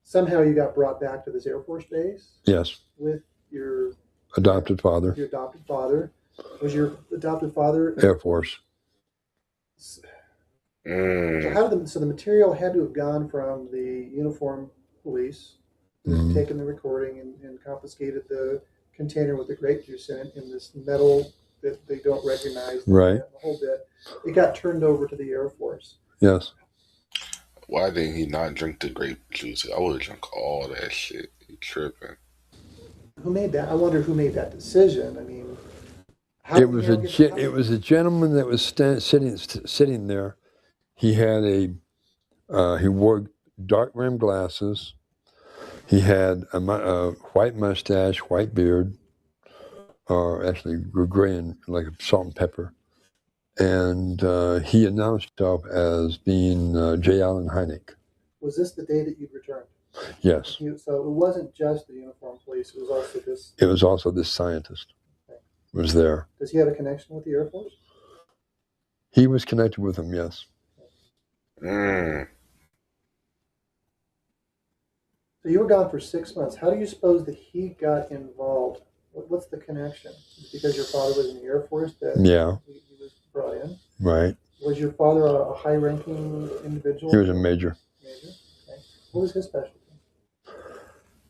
somehow you got brought back to this Air Force base. Yes. With your adopted father. Your adopted father. Was your adopted father Air Force? So the material had to have gone from the uniformed police, taken the recording and confiscated the container with the grape juice in it in this metal that they don't recognize. Right. The whole bit. It got turned over to the Air Force. Yes. Why didn't he not drink the grape juice? I would have drunk all that shit. He tripping. Who made that? I wonder who made that decision. I mean, it was a gentleman that was sitting there. He had he wore dark rimmed glasses. He had a white mustache, white beard, or actually gray and like salt and pepper, and he announced himself as being J. Allen Hynek. Was this the day that you'd returned? Yes. So it wasn't just the uniformed police, it was also this. It was also this scientist was there. Does he have a connection with the Air Force? He was connected with him, yes. Mm. So you were gone for 6 months. How do you suppose that he got involved? What's the connection? Because your father was in the Air Force that Yeah, he was brought in? right. Was your father a high-ranking individual? He was a major. Major? Okay. What was his specialty?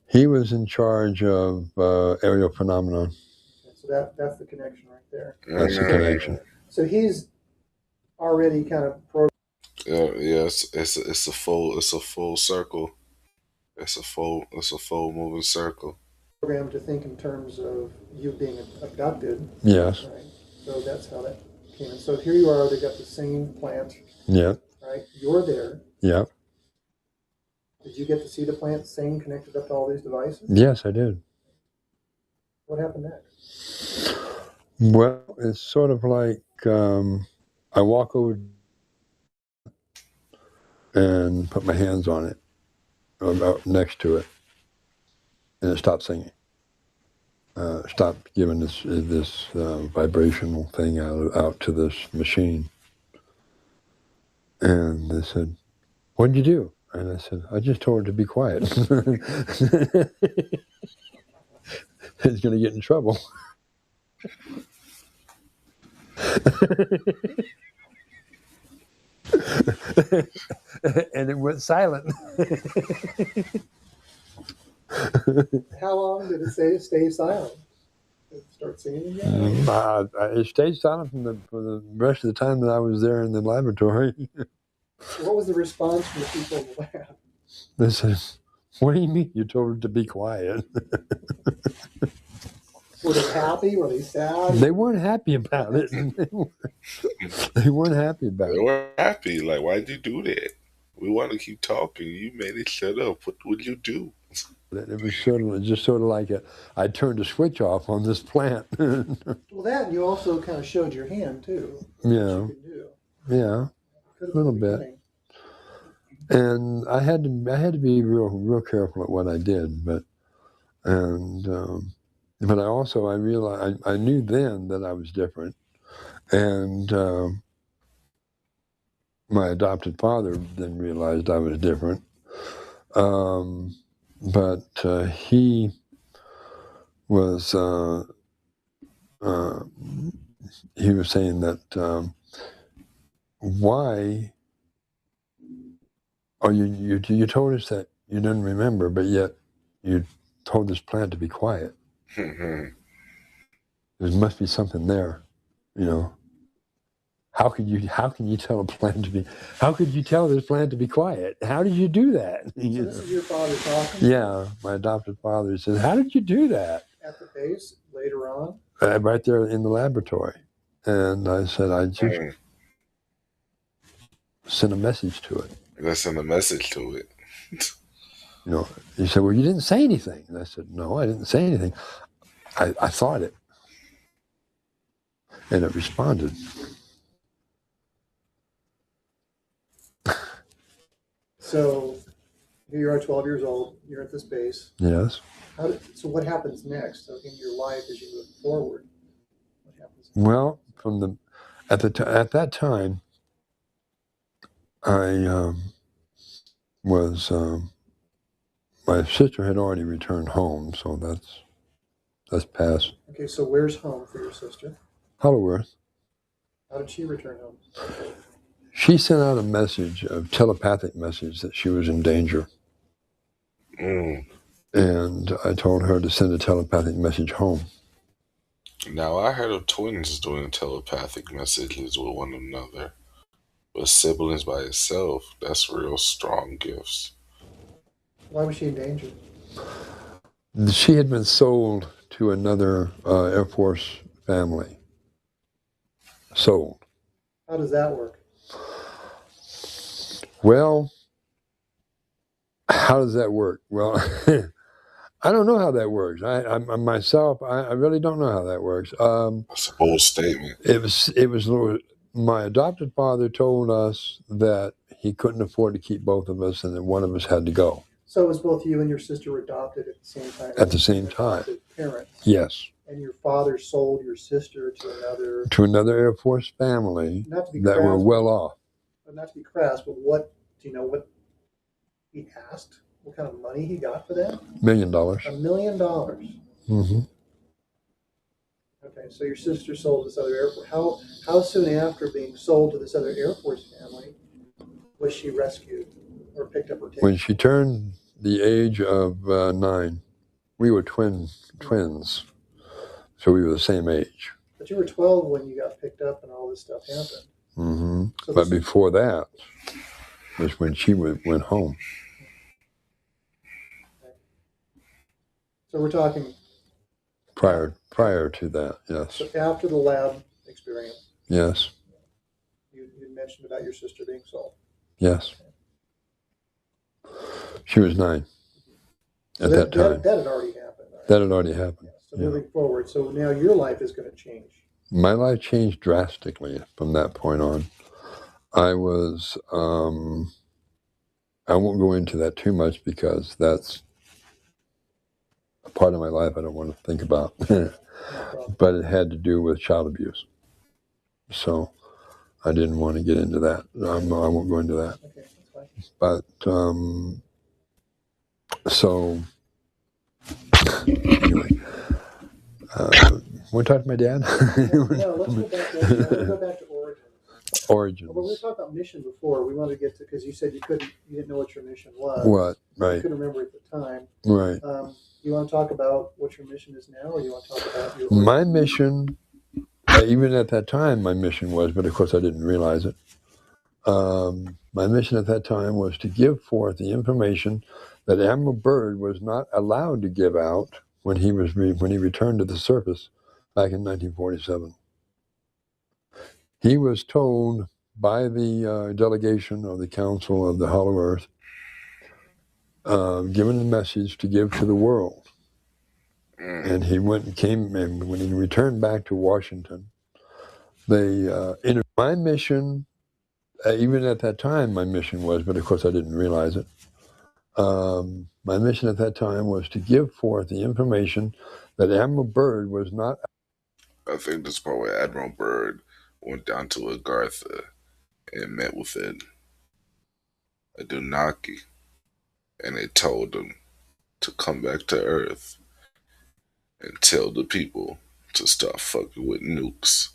He was in charge of aerial phenomenon. Okay, so that's the connection right there. That's the connection. So he's already kind of programmed. Yes, it's a full circle. It's a full moving circle. Programmed to think in terms of you being abducted. Yes. Right. So that's how that came in. So here you are. They got the same plant. Yeah. Right. You're there. Yeah. Did you get to see the plant same connected up to all these devices? Yes, I did. What happened next? Well, it's sort of like I walk over and put my hands on it, about next to it, and it stopped singing. Stopped giving this vibrational thing out to this machine. And they said, "What did you do?" And I said, "I just told her to be quiet." It's going to get in trouble. And it went silent. How long did it stay silent? Did it start singing again? It stayed silent for the rest of the time that I was there in the laboratory. What was the response from the people in the lab? They said, "What do you mean you told her to be quiet?" Were they happy? Were they sad? They weren't happy about it. They weren't happy about They it. were happy. Like, why'd you do that? We want to keep talking. You made it shut up. What would you do? It was sort of like I turned a switch off on this plant. Well, that and you also kind of showed your hand too. Yeah. What you could do. Yeah, Could have a little been the bit. And I had to be real careful at what I did, but I realized I knew then that I was different, and my adopted father then realized I was different, but he was saying that why. Oh, you told us that you didn't remember, but yet you told this plant to be quiet. There must be something there, you know. How can you tell a plant to be? How could you tell this plant to be quiet? How did you do that? So this is your father talking? Yeah, my adopted father said, "How did you do that?" At the base later on? Right there in the laboratory, and I said, "I just sent a message to it." Let's send a message to it. You know, he said, "Well, you didn't say anything." And I said, "No, I didn't say anything. I thought it." And it responded. So here you are, 12 years old. You're at this base. Yes. So what happens next in your life as you move forward? What happens? Well, at that time, I was my sister had already returned home, so that's past. Okay, so where's home for your sister? Hollowworth. How did she return home? She sent out a telepathic message that she was in danger. And I told her to send a telepathic message home. Now, I heard of twins doing telepathic messages with one another. But siblings by itself, that's real strong gifts. Why was she in danger? She had been sold to another Air Force family. Sold. How does that work? Well, how does that work? Well, I don't know how that works. I myself, I really don't know how that works. That's a bold statement. It was my adopted father told us that he couldn't afford to keep both of us and that one of us had to go. So it was both you and your sister were adopted at the same time? At the same time. Adopted parents? Yes. And your father sold your sister to another Air Force family not to be that crass, were well off. Not to be crass, but what do you know what he asked? What kind of money he got for that? $1 million. $1 million. Mm-hmm. Okay, so your sister sold this other Air Force. How soon after being sold to this other Air Force family was she rescued or picked up or taken? When she turned the age of 9, we were twins, so we were the same age. But you were 12 when you got picked up and all this stuff happened. Mm-hmm. So but before that was when she went home. Okay. So we're talking prior to that, yes. So after the lab experience. Yes. You mentioned about your sister being sold. Yes. She was 9 so at that time. That had already happened. Right? That had already happened. So moving forward, so now your life is going to change. My life changed drastically from that point on. I was, I won't go into that too much because that's a part of my life I don't want to think about. But it had to do with child abuse. So I didn't want to get into that. I won't go into that. Okay, that's fine. But, so, anyway, want to talk to my dad? No, let's go back to origins. Origins. Well, we were talking about mission before. We wanted to get to, because you said you didn't know what your mission was. What? Right. You couldn't remember at the time. Right. You want to talk about what your mission is now, or you want to talk about your My mission, even at that time, my mission was, but of course I didn't realize it. My mission at that time was to give forth the information that Admiral Byrd was not allowed to give out when he returned to the surface back in 1947. He was told by the delegation of the Council of the Hollow Earth, given the message to give to the world. And he went and came, and when he returned back to Washington, my mission, even at that time, my mission was, but of course I didn't realize it. My mission at that time was to give forth the information that Admiral Byrd was not. I think this part where Admiral Byrd went down to Agartha and met with a Dunaki, and they told him to come back to Earth and tell the people to stop fucking with nukes.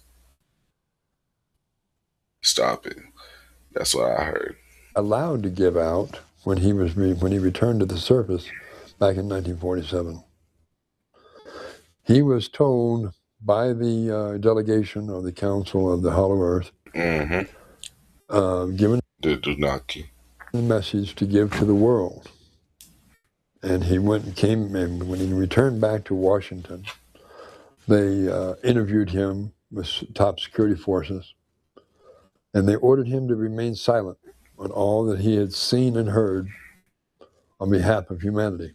Stop it. That's what I heard. Allowed to give out when he returned to the surface back in 1947. He was told by the delegation of the Council of the Hollow Earth, given the Dunaki, the message to give to the world. And he went and came, and when he returned back to Washington, they interviewed him with top security forces, and they ordered him to remain silent on all that he had seen and heard on behalf of humanity.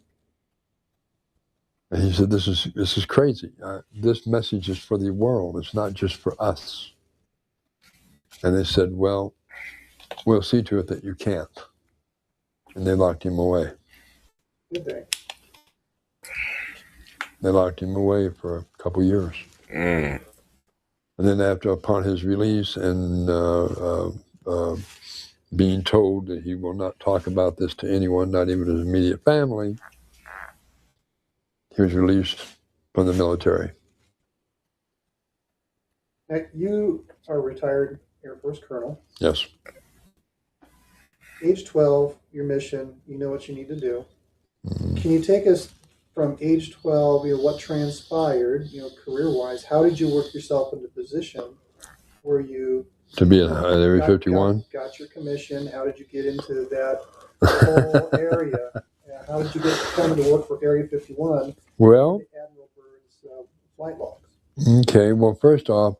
And he said, this is crazy. This message is for the world. It's not just for us. And they said, well, we'll see to it that you can't. And they locked him away. Did they? They locked him away for a couple years. And then upon his release and being told that he will not talk about this to anyone, not even his immediate family, he was released from the military. Now, you are a retired Air Force colonel. Yes. Age 12, your mission, you know what you need to do. Can you take us from age 12, what transpired, career-wise? How did you work yourself into position where you... To be an Area 51? Got your commission. How did you get into that whole area? How did you come to work for Area 51? Well... Admiral Byrd's flight logs. Okay, well, first off,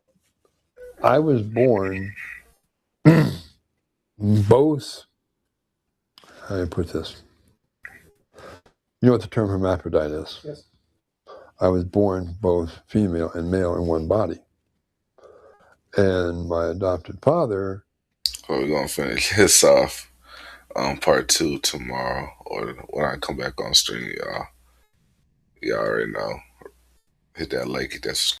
I was born both... How do I put this? You know what the term hermaphrodite is? Yes. I was born both female and male in one body. and my adopted father. Well, we're gonna finish this off on part 2 tomorrow, or when I come back on stream, y'all. Y'all already know. Hit that like, hit that subscribe.